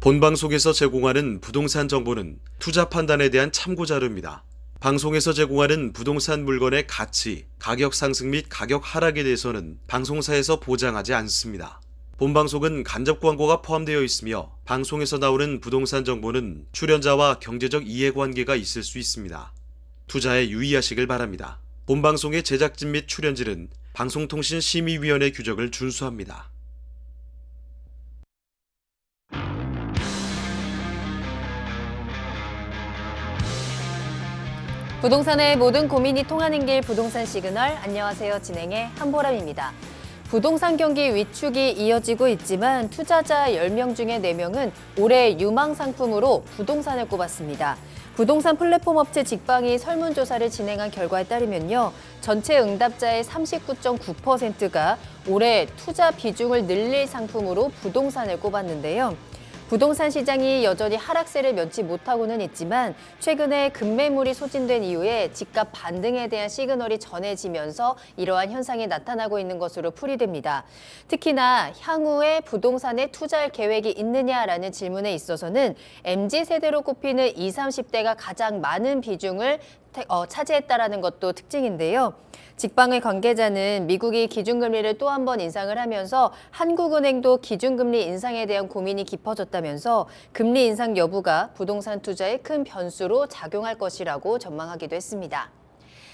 본방송에서 제공하는 부동산 정보는 투자 판단에 대한 참고 자료입니다. 방송에서 제공하는 부동산 물건의 가치, 가격 상승 및 가격 하락에 대해서는 방송사에서 보장하지 않습니다. 본방송은 간접 광고가 포함되어 있으며 방송에서 나오는 부동산 정보는 출연자와 경제적 이해관계가 있을 수 있습니다. 투자에 유의하시길 바랍니다. 본방송의 제작진 및 출연진은 방송통신심의위원회 규정을 준수합니다. 부동산의 모든 고민이 통하는 길 부동산 시그널. 안녕하세요. 진행의 한보람입니다. 부동산 경기 위축이 이어지고 있지만 투자자 10명 중에 4명은 올해 유망 상품으로 부동산을 꼽았습니다. 부동산 플랫폼 업체 직방이 설문조사를 진행한 결과에 따르면요. 전체 응답자의 39.9%가 올해 투자 비중을 늘릴 상품으로 부동산을 꼽았는데요. 부동산 시장이 여전히 하락세를 면치 못하고는 있지만 최근에 급매물이 소진된 이후에 집값 반등에 대한 시그널이 전해지면서 이러한 현상이 나타나고 있는 것으로 풀이됩니다. 특히나 향후에 부동산에 투자할 계획이 있느냐라는 질문에 있어서는 MZ세대로 꼽히는 20, 30대가 가장 많은 비중을 차지했다라는 것도 특징인데요. 직방의 관계자는 미국이 기준금리를 또 한 번 인상을 하면서 한국은행도 기준금리 인상에 대한 고민이 깊어졌다면서 금리 인상 여부가 부동산 투자에 큰 변수로 작용할 것이라고 전망하기도 했습니다.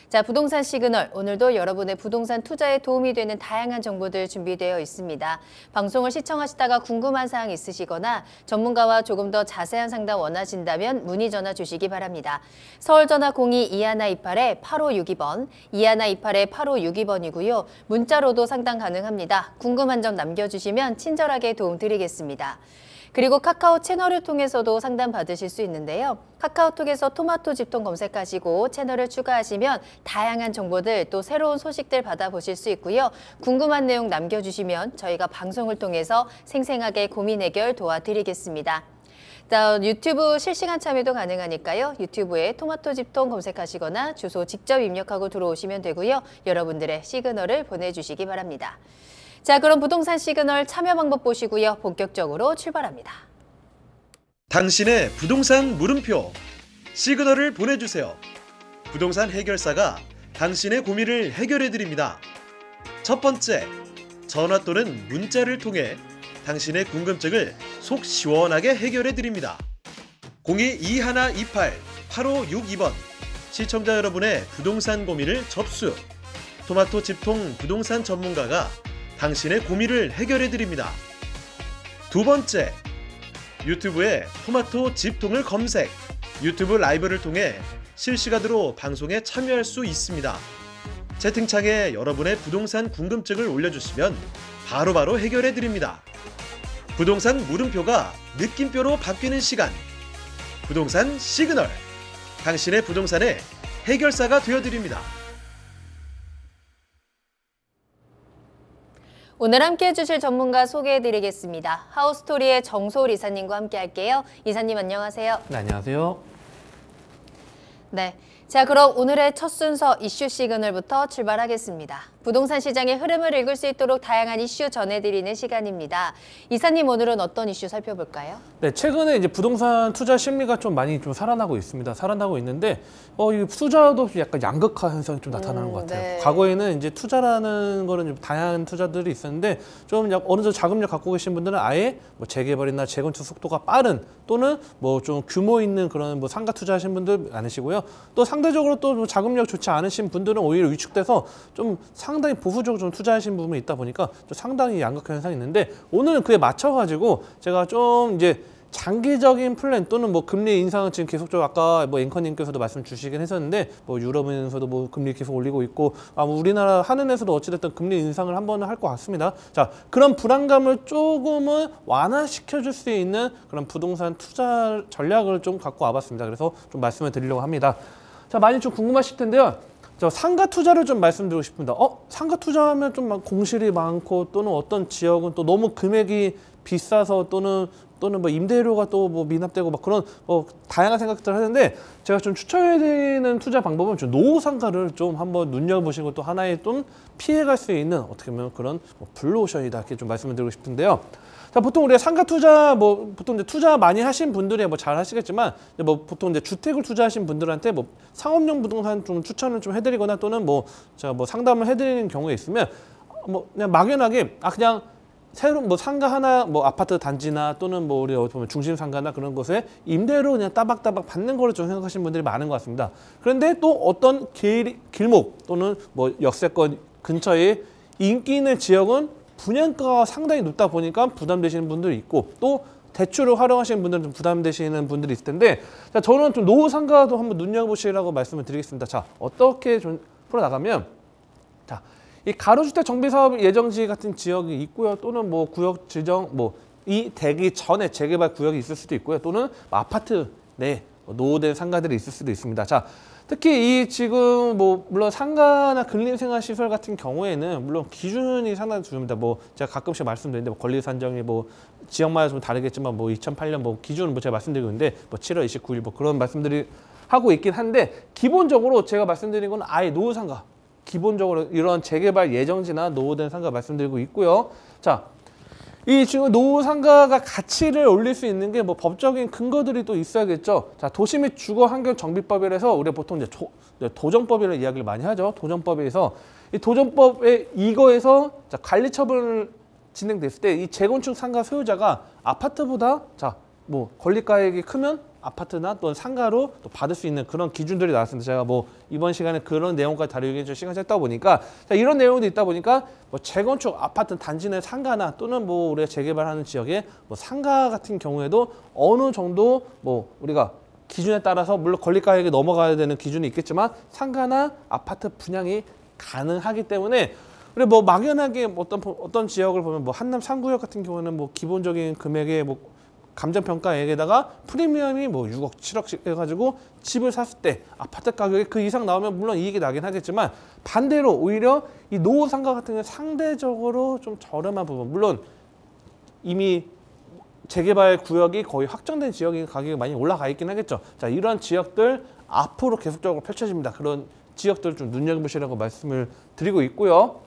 자, 부동산 시그널. 오늘도 여러분의 부동산 투자에 도움이 되는 다양한 정보들 준비되어 있습니다. 방송을 시청하시다가 궁금한 사항 있으시거나 전문가와 조금 더 자세한 상담 원하신다면 문의 전화 주시기 바랍니다. 서울 전화 02-2128-8562번, 2128-8562번이고요. 문자로도 상담 가능합니다. 궁금한 점 남겨주시면 친절하게 도움드리겠습니다. 그리고 카카오 채널을 통해서도 상담 받으실 수 있는데요. 카카오톡에서 토마토 집통 검색하시고 채널을 추가하시면 다양한 정보들 또 새로운 소식들 받아보실 수 있고요. 궁금한 내용 남겨주시면 저희가 방송을 통해서 생생하게 고민 해결 도와드리겠습니다. 유튜브 실시간 참여도 가능하니까요. 유튜브에 토마토 집통 검색하시거나 주소 직접 입력하고 들어오시면 되고요. 여러분들의 시그널을 보내주시기 바랍니다. 자, 그럼 부동산 시그널 참여 방법 보시고요. 본격적으로 출발합니다. 당신의 부동산 물음표 시그널을 보내주세요. 부동산 해결사가 당신의 고민을 해결해드립니다. 첫 번째, 전화 또는 문자를 통해 당신의 궁금증을 속 시원하게 해결해드립니다. 02-2128-8562번 시청자 여러분의 부동산 고민을 접수. 토마토 집통 부동산 전문가가 당신의 고민을 해결해드립니다. 두 번째, 유튜브에 토마토 집통을 검색. 유튜브 라이브를 통해 실시간으로 방송에 참여할 수 있습니다. 채팅창에 여러분의 부동산 궁금증을 올려주시면 바로바로 해결해드립니다. 부동산 물음표가 느낌표로 바뀌는 시간. 부동산 시그널. 당신의 부동산의 해결사가 되어드립니다. 오늘 함께 해주실 전문가 소개해드리겠습니다. 하우스토리의 정소울 이사님과 함께 할게요. 이사님 안녕하세요. 네, 안녕하세요. 네, 자 그럼 오늘의 첫 순서 이슈 시그널부터 출발하겠습니다. 부동산 시장의 흐름을 읽을 수 있도록 다양한 이슈 전해드리는 시간입니다. 이사님 오늘은 어떤 이슈 살펴볼까요? 네, 최근에 이제 부동산 투자 심리가 좀 많이 살아나고 있습니다. 살아나고 있는데 이 투자도 약간 양극화 현상이 좀 나타나는 것 같아요. 네. 과거에는 이제 투자라는 거는 좀 다양한 투자들이 있었는데 좀 어느 정도 자금력 갖고 계신 분들은 아예 뭐 재개발이나 재건축 속도가 빠른 또는 뭐 좀 규모 있는 그런 뭐 상가 투자하신 분들 많으시고요. 또 상대적으로 또 자금력 좋지 않으신 분들은 오히려 위축돼서 좀 상당히 보수적으로 좀 투자하신 부분이 있다 보니까 좀 상당히 양극화 현상이 있는데 오늘은 그에 맞춰가지고 제가 좀 이제 장기적인 플랜 또는 뭐 금리 인상은 지금 계속적으로 아까 뭐 앵커님께서도 말씀 주시긴 했었는데 뭐 유럽에서도 뭐 금리 계속 올리고 있고 우리나라 한은에서도 어찌됐든 금리 인상을 한 번은 할 것 같습니다. 자, 그런 불안감을 조금은 완화시켜 줄 수 있는 그런 부동산 투자 전략을 좀 갖고 와봤습니다. 그래서 좀 말씀을 드리려고 합니다. 자, 많이 좀 궁금하실 텐데요. 저 상가 투자를 좀 말씀드리고 싶습니다. 상가 투자하면 좀 공실이 많고 또는 어떤 지역은 또 너무 금액이 비싸서 또는 뭐 임대료가 또 뭐 미납되고 막 그런 다양한 생각들을 하는데 제가 좀 추천해드리는 투자 방법은 좀 노후 상가를 좀 한번 눈여보시고 또 하나의 좀 피해갈 수 있는 어떻게 보면 그런 블루오션이다 이렇게 좀 말씀을 드리고 싶은데요. 자, 자, 보통 우리가 상가 투자 뭐 보통 이제 투자 많이 하신 분들이 뭐 잘 하시겠지만 뭐 보통 이제 주택을 투자하신 분들한테 뭐 상업용 부동산 좀 추천을 좀 해드리거나 또는 뭐 제가 뭐 상담을 해드리는 경우에 있으면 뭐 그냥 막연하게 그냥 새로운 뭐 상가 하나 뭐 아파트 단지나 또는 뭐 우리 어디 보면 중심 상가나 그런 곳에 임대로 그냥 따박따박 받는 거를 좀 생각하시는 분들이 많은 것 같습니다. 그런데 또 어떤 길목 또는 뭐 역세권 근처에 인기 있는 지역은 분양가가 상당히 높다 보니까 부담되시는 분들이 있고 또 대출을 활용하시는 분들은 좀 부담되시는 분들이 있을 텐데 자, 저는 좀 노후 상가도 한번 눈여보시라고 말씀을 드리겠습니다. 자, 어떻게 좀 풀어나가면 자, 이 가로주택 정비사업 예정지 같은 지역이 있고요. 또는 뭐 구역 지정 뭐 이 되기 전에 재개발 구역이 있을 수도 있고요. 또는 뭐 아파트 내 노후된 상가들이 있을 수도 있습니다. 자, 특히 이 지금 뭐 물론 상가나 근린생활시설 같은 경우에는 물론 기준이 상당히 중요합니다. 뭐 제가 가끔씩 말씀드리는데 뭐 권리산정이 뭐 지역마다 좀 다르겠지만 뭐 2008년 뭐 기준은 뭐 제가 말씀드리고 있는데 뭐 7월 29일 뭐 그런 말씀들이 하고 있긴 한데 기본적으로 제가 말씀드린 건 아예 노후 상가 기본적으로 이런 재개발 예정지나 노후된 상가 말씀드리고 있고요. 자, 이 지금 노후 상가가 가치를 올릴 수 있는 게 뭐 법적인 근거들이 또 있어야겠죠. 자, 도시 및 주거 환경 정비법이라서 우리가 보통 이제 도정법이라는 이야기를 많이 하죠. 도정법에서 이 도정법에 이거에서 자, 관리 처분을 진행됐을 때 이 재건축 상가 소유자가 아파트보다 자, 뭐 권리가액이 크면 아파트나 또는 상가로 또 받을 수 있는 그런 기준들이 나왔습니다. 제가 뭐 이번 시간에 그런 내용까지 다루기 좀 시간이 짧다 보니까 자, 이런 내용도 있다 보니까 뭐 재건축 아파트 단지 내 상가나 또는 뭐 우리가 재개발하는 지역에 뭐 상가 같은 경우에도 어느 정도 뭐 우리가 기준에 따라서 물론 권리가액이 넘어가야 되는 기준이 있겠지만 상가나 아파트 분양이 가능하기 때문에 그리고 뭐 막연하게 어떤 지역을 보면 뭐 한남 3구역 같은 경우는 뭐 기본적인 금액의 뭐 감정평가액에다가 프리미엄이 뭐 6억, 7억씩 해가지고 집을 샀을 때 아파트 가격이 그 이상 나오면 물론 이익이 나긴 하겠지만 반대로 오히려 이 노후 상가 같은 경우는 상대적으로 좀 저렴한 부분 물론 이미 재개발 구역이 거의 확정된 지역이 가격이 많이 올라가 있긴 하겠죠. 자, 이런 지역들 앞으로 계속적으로 펼쳐집니다. 그런 지역들 좀 눈여겨보시라고 말씀을 드리고 있고요.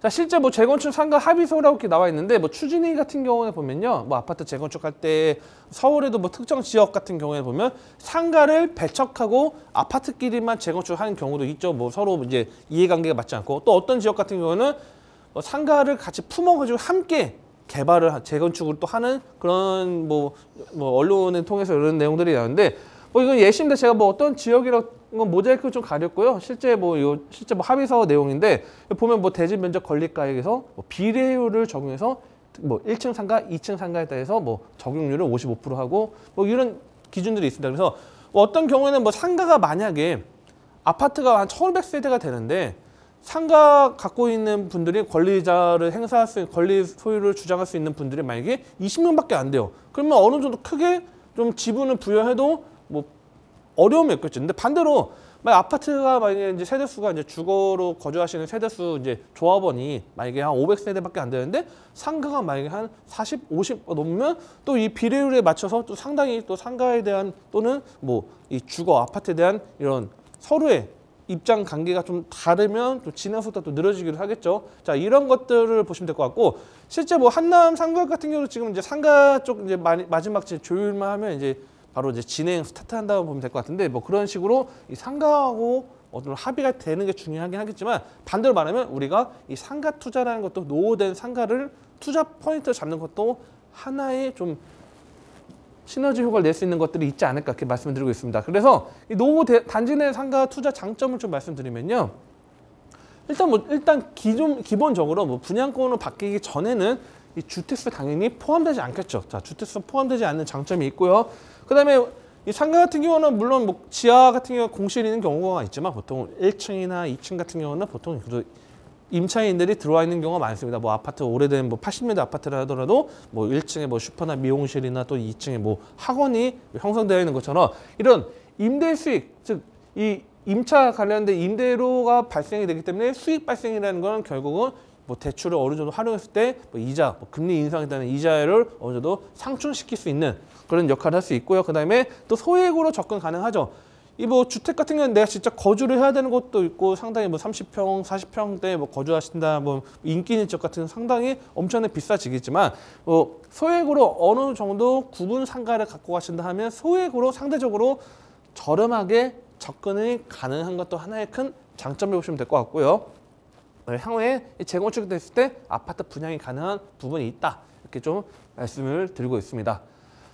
자, 실제 뭐 재건축 상가 합의서라고 이렇게 나와 있는데 뭐 추진위 같은 경우에 보면요. 뭐 아파트 재건축할 때 서울에도 뭐 특정 지역 같은 경우에 보면 상가를 배척하고 아파트끼리만 재건축하는 경우도 있죠. 뭐 서로 이제 이해관계가 맞지 않고 또 어떤 지역 같은 경우는 뭐 상가를 같이 품어가지고 함께 개발을 재건축을 또 하는 그런 뭐 언론을 통해서 이런 내용들이 나오는데 뭐 이건 예시인데 제가 뭐 어떤 지역이라고 모자이크 좀 가렸고요. 실제 뭐 합의서 내용인데 보면 뭐 대지 면적 건립가액에서 뭐 비례율을 적용해서 뭐 1층 상가, 2층 상가에 대해서 뭐 적용률을 55% 하고 뭐 이런 기준들이 있습니다. 그래서 뭐 어떤 경우에는 뭐 상가가 만약에 아파트가 한 1,500세대가 되는데 상가 갖고 있는 분들이 권리자를 행사할 수 있는 권리 소유를 주장할 수 있는 분들이 만약에 20명밖에 안 돼요. 그러면 어느 정도 크게 좀 지분을 부여해도 뭐 어려움이 없겠죠. 근데 반대로 만약 아파트가 만약에 이제 세대수가 이제 주거로 거주하시는 세대수 이제 조합원이 만약에 한 500세대밖에 안 되는데 상가가 만약에 한 40, 50 넘으면 또 이 비례율에 맞춰서 또 상당히 또 상가에 대한 또는 뭐 이 주거 아파트에 대한 이런 서로의 입장 관계가 좀 다르면 또 진행 속도가 또 늘어지기도 하겠죠. 자, 이런 것들을 보시면 될 것 같고 실제 뭐 한남 상구역 같은 경우는 지금 이제 상가 쪽 이제 마지막 조율만 하면 이제 바로 이제 진행 스타트한다고 보면 될 것 같은데 뭐 그런 식으로 이 상가하고 어떤 합의가 되는 게 중요하긴 하겠지만 반대로 말하면 우리가 이 상가 투자라는 것도 노후된 상가를 투자 포인트를 잡는 것도 하나의 좀 시너지 효과를 낼 수 있는 것들이 있지 않을까 이렇게 말씀을 드리고 있습니다. 그래서 이 노후 단지 내 상가 투자 장점을 좀 말씀드리면요. 일단 기본적으로 뭐 분양권으로 바뀌기 전에는 이 주택수 당연히 포함되지 않겠죠. 자, 주택수 포함되지 않는 장점이 있고요. 그다음에 이 상가 같은 경우는 물론 뭐 지하 같은 경우 공실이 있는 경우가 있지만 보통 1층이나 2층 같은 경우는 보통 임차인들이 들어와 있는 경우가 많습니다. 뭐 아파트 오래된 뭐 80년대 아파트라 하더라도 뭐 1층에 뭐 슈퍼나 미용실이나 또 2층에 뭐 학원이 형성되어 있는 것처럼 이런 임대 수익, 즉 이 임차 관련된 임대료가 발생이 되기 때문에 수익 발생이라는 건 결국은 뭐 대출을 어느 정도 활용했을 때 뭐 이자, 뭐 금리 인상에 따른 이자를 어느 정도 상충시킬 수 있는 그런 역할을 할 수 있고요. 그다음에 또 소액으로 접근 가능하죠. 이 뭐 주택 같은 경우는 내가 진짜 거주를 해야 되는 곳도 있고 상당히 뭐 30평, 40평대 뭐 거주하신다 뭐 인기 있는 지역 같은 상당히 엄청나게 비싸지겠지만 뭐 소액으로 어느 정도 구분 상가를 갖고 가신다 하면 소액으로 상대적으로 저렴하게 접근이 가능한 것도 하나의 큰 장점을 보시면 될 것 같고요. 향후에 재건축 됐을 때 아파트 분양이 가능한 부분이 있다. 이렇게 좀 말씀을 드리고 있습니다.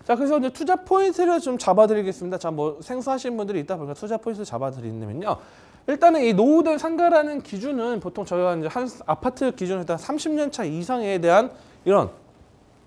자, 그래서 이제 투자 포인트를 좀 잡아드리겠습니다. 자, 뭐 생소하신 분들이 있다 보니까 투자 포인트를 잡아드리면요. 일단은 이 노후된 상가라는 기준은 보통 저희가 이제 한 아파트 기준으로 일단 30년 차 이상에 대한 이런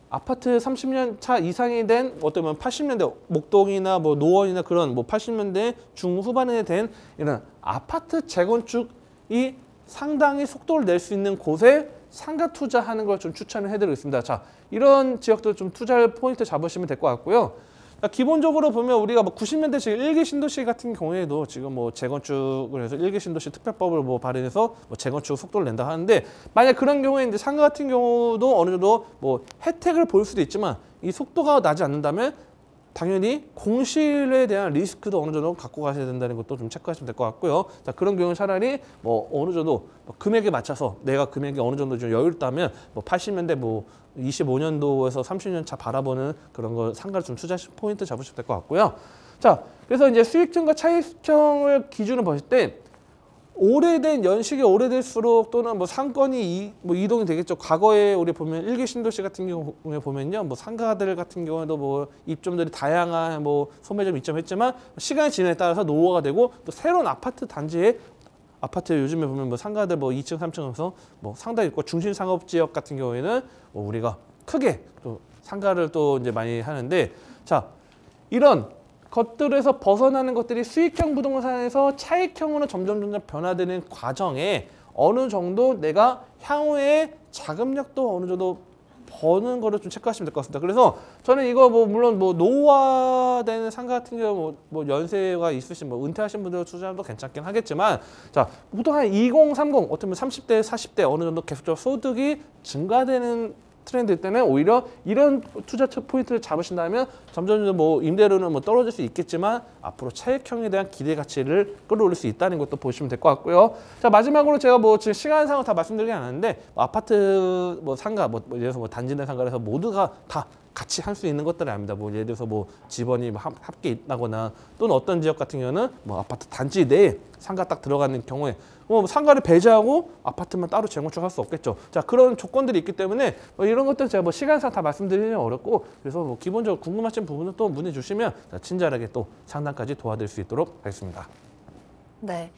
아파트 30년 차 이상이 된 어떤 80년대 목동이나 뭐 노원이나 그런 뭐 80년대 중후반에 된 이런 아파트 재건축이 상당히 속도를 낼 수 있는 곳에 상가 투자하는 걸 좀 추천을 해드리고 있습니다. 자, 이런 지역들 좀 투자할 포인트 잡으시면 될 것 같고요. 자, 기본적으로 보면 우리가 뭐 90년대 지금 1기 신도시 같은 경우에도 지금 뭐 재건축을 해서 1기 신도시 특별법을 뭐 발의해서 뭐 재건축 속도를 낸다 하는데 만약 그런 경우에 이제 상가 같은 경우도 어느 정도 뭐 혜택을 볼 수도 있지만 이 속도가 나지 않는다면 당연히 공실에 대한 리스크도 어느 정도 갖고 가셔야 된다는 것도 좀 체크하시면 될 것 같고요. 자, 그런 경우 차라리 뭐 어느 정도 금액에 맞춰서 내가 금액이 어느 정도 좀 여유롭다면 뭐 80년대 뭐 25년도에서 30년 차 바라보는 그런 걸 상가를 좀 투자 포인트 잡으셔도 될 것 같고요. 자, 그래서 이제 수익층과 차익층을 기준으로 보실 때 오래된 연식이 오래될수록 또는 뭐 상권이 뭐 이동이 되겠죠. 과거에 우리 보면 일기 신도시 같은 경우에 보면요, 뭐 상가들 같은 경우에도 뭐 입점들이 다양한 뭐 소매점 입점했지만 시간이 지남에 따라서 노후화가 되고 또 새로운 아파트 단지에 아파트 요즘에 보면 뭐 상가들 뭐 2층, 3층에서 뭐 상당히 있고 중심 상업 지역 같은 경우에는 뭐 우리가 크게 또 상가를 또 이제 많이 하는데 자, 이런 것들에서 벗어나는 것들이 수익형 부동산에서 차익형으로 점점 변화되는 과정에 어느 정도 내가 향후에 자금력도 어느 정도 버는 거를 좀 체크하시면 될 것 같습니다. 그래서 저는 이거 뭐 물론 뭐 노후화되는 상가 같은 경우 뭐 연세가 있으신 뭐 은퇴하신 분들 투자도 괜찮긴 하겠지만 자, 보통 한 20, 30 어떻게 보면 30대, 40대 어느 정도 계속적으로 소득이 증가되는 트렌드 때는 오히려 이런 투자 포인트를 잡으신다면 점점 뭐 임대료는 뭐 떨어질 수 있겠지만 앞으로 차익형에 대한 기대 가치를 끌어올릴 수 있다는 것도 보시면 될 것 같고요. 자, 마지막으로 제가 뭐 지금 시간상으로 다 말씀드리지 않았는데 뭐 아파트 뭐 상가 뭐 예를 들어서 뭐 단지 내 상가에서 모두가 다 같이 할 수 있는 것들이 아닙니다. 뭐 예를 들어서 뭐 집원이 함께 있다거나 또는 어떤 지역 같은 경우는 뭐 아파트 단지 내에 상가 딱 들어가는 경우에 뭐 상가를 배제하고 아파트만 따로 재건축할 수 없겠죠. 자, 그런 조건들이 있기 때문에 뭐 이런 것들 제가 뭐 시간상 다 말씀드리기는 어렵고 그래서 뭐 기본적으로 궁금하신 부분은 또 문의 주시면 친절하게 또 상담까지 도와드릴 수 있도록 하겠습니다. 네.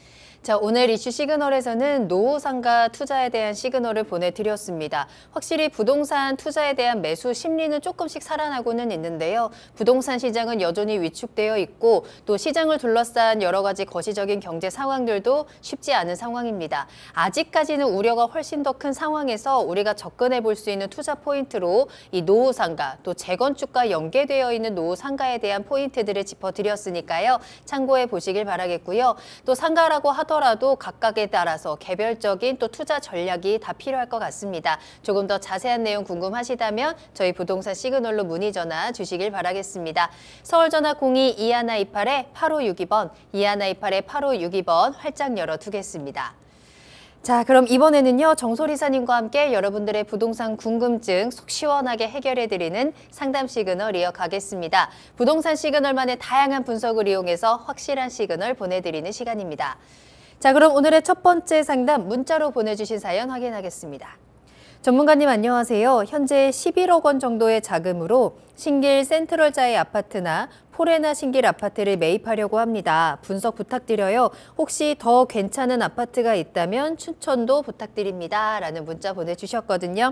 자, 오늘 이슈 시그널에서는 노후 상가 투자에 대한 시그널을 보내드렸습니다. 확실히 부동산 투자에 대한 매수 심리는 조금씩 살아나고는 있는데요. 부동산 시장은 여전히 위축되어 있고 또 시장을 둘러싼 여러 가지 거시적인 경제 상황들도 쉽지 않은 상황입니다. 아직까지는 우려가 훨씬 더 큰 상황에서 우리가 접근해 볼 수 있는 투자 포인트로 이 노후 상가 또 재건축과 연계되어 있는 노후 상가에 대한 포인트들을 짚어드렸으니까요. 참고해 보시길 바라겠고요. 또 상가라고 하더라도 각각에 따라서 개별적인 또 투자 전략이 다 필요할 것 같습니다. 조금 더 자세한 내용 궁금하시다면 저희 부동산 시그널로 문의 전화 주시길 바라겠습니다. 서울전화 02-2128-8562번, 2128-8562번 활짝 열어두겠습니다. 자, 그럼 이번에는요, 정소리사님과 함께 여러분들의 부동산 궁금증 속 시원하게 해결해드리는 상담 시그널 이어가겠습니다. 부동산 시그널만의 다양한 분석을 이용해서 확실한 시그널 보내드리는 시간입니다. 자, 그럼 오늘의 첫 번째 상담 문자로 보내주신 사연 확인하겠습니다. 전문가님 안녕하세요. 현재 11억 원 정도의 자금으로 신길 센트럴자의 아파트나 포레나 신길 아파트를 매입하려고 합니다. 분석 부탁드려요. 혹시 더 괜찮은 아파트가 있다면 추천도 부탁드립니다. 라는 문자 보내주셨거든요.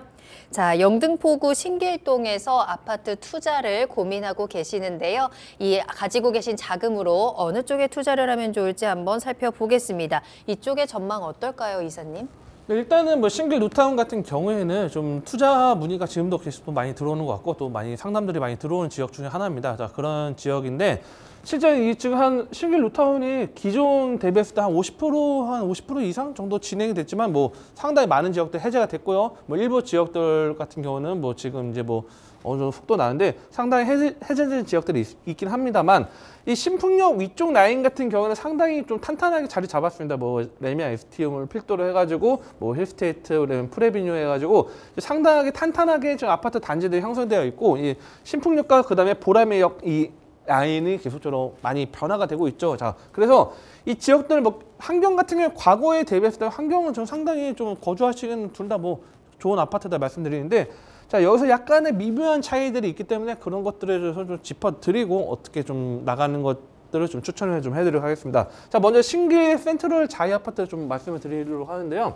자, 영등포구 신길동에서 아파트 투자를 고민하고 계시는데요. 이 가지고 계신 자금으로 어느 쪽에 투자를 하면 좋을지 한번 살펴보겠습니다. 이쪽의 전망 어떨까요, 이사님? 일단은 뭐 싱글 뉴타운 같은 경우에는 좀 투자 문의가 지금도 계속 많이 들어오는 것 같고 또 많이 상담들이 많이 들어오는 지역 중에 하나입니다. 자, 그런 지역인데 실제 이 지금 한 싱글 뉴타운이 기존 대비했을 때 한 50% 이상 정도 진행이 됐지만 뭐 상당히 많은 지역들 해제가 됐고요. 뭐 일부 지역들 같은 경우는 뭐 지금 이제 뭐 어느 정도 속도 나는데 상당히 해제된 지역들이 있긴 합니다만 이 신풍역 위쪽 라인 같은 경우는 상당히 좀 탄탄하게 자리 잡았습니다. 뭐 레미안 에스티움을 필두로 해가지고 뭐 힐스테이트, 프레비뉴 해가지고 상당하게 탄탄하게 지금 아파트 단지들이 형성되어 있고 이 신풍역과 그다음에 보라매역 이 라인이 계속적으로 많이 변화가 되고 있죠. 자, 그래서 이 지역들 뭐 환경 같은 경우 과거에 대비했을 때 환경은 좀 상당히 좀 거주하시기는 둘 다 뭐 좋은 아파트다 말씀드리는데 자, 여기서 약간의 미묘한 차이들이 있기 때문에 그런 것들에 대해서 좀 짚어드리고 어떻게 좀 나가는 것들을 좀 추천을 좀 해드리도록 하겠습니다. 자, 먼저 신길 센트럴 자이 아파트 좀 말씀을 드리도록 하는데요.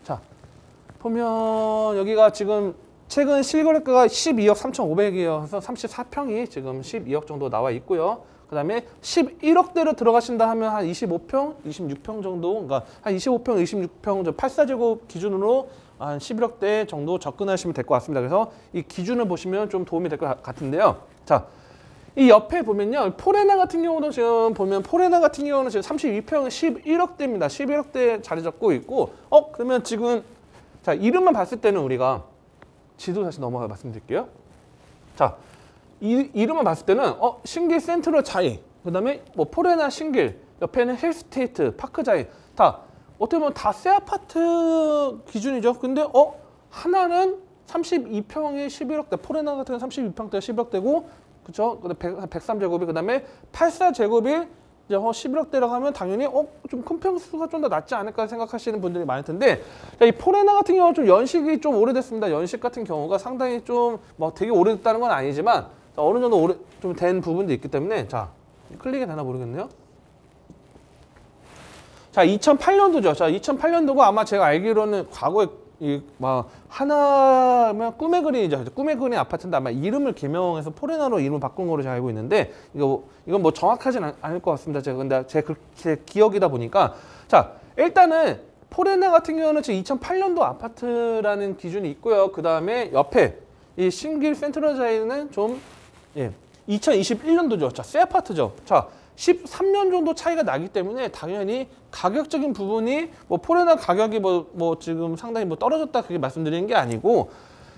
자, 보면 여기가 지금 최근 실거래가가 12억 3,500이어서 34평이 지금 12억 정도 나와 있고요. 그 다음에 11억대로 들어가신다 하면 한 25평, 26평 정도, 그러니까 한 25평, 26평, 84제곱 기준으로 한 11억대 정도 접근하시면 될 것 같습니다. 그래서 이 기준을 보시면 좀 도움이 될 것 같은데요. 자, 이 옆에 보면요. 포레나 같은 경우도 지금 보면 포레나 같은 경우는 지금 32평 11억대입니다. 11억대 자리 잡고 있고, 그러면 지금 자, 이름만 봤을 때는 우리가 지도 다시 넘어가 말씀드릴게요. 자, 이름만 봤을 때는 신길 센트럴 자이, 그다음에 뭐 포레나 신길, 옆에는 힐스테이트, 파크자이 다 어떻게 보면 다 새 아파트 기준이죠. 근데 하나는 32평에 11억대, 포레나 같은 경우는 32평대 11억대고, 그렇죠? 근데 103제곱이 그다음에 84제곱이 이제 11억대라고 하면 당연히 좀 큰 평수가 좀 더 낫지 않을까 생각하시는 분들이 많을 텐데, 이 포레나 같은 경우는 좀 연식이 좀 오래됐습니다. 연식 같은 경우가 상당히 좀 뭐 되게 오래됐다는 건 아니지만 어느 정도 오래 좀 된 부분도 있기 때문에 자, 클릭이 되나 모르겠네요. 자, 2008년도죠. 자, 2008년도가 아마 제가 알기로는 과거에 막 하나면 꿈의 그린이죠. 꿈의 그린 아파트인데 아마 이름을 개명해서 포레나로 이름을 바꾼 걸로 제가 알고 있는데 이건 뭐 정확하진 않을 것 같습니다. 제가 근데 제 기억이다 보니까 자, 일단은 포레나 같은 경우는 지금 2008년도 아파트라는 기준이 있고요. 그 다음에 옆에 이 신길 센트럴자이는 좀 2021년도죠. 자, 새 아파트죠. 자, 13년 정도 차이가 나기 때문에 당연히 가격적인 부분이 뭐 포레나 가격이 뭐 지금 상당히 뭐 떨어졌다 그렇게 말씀드리는 게 아니고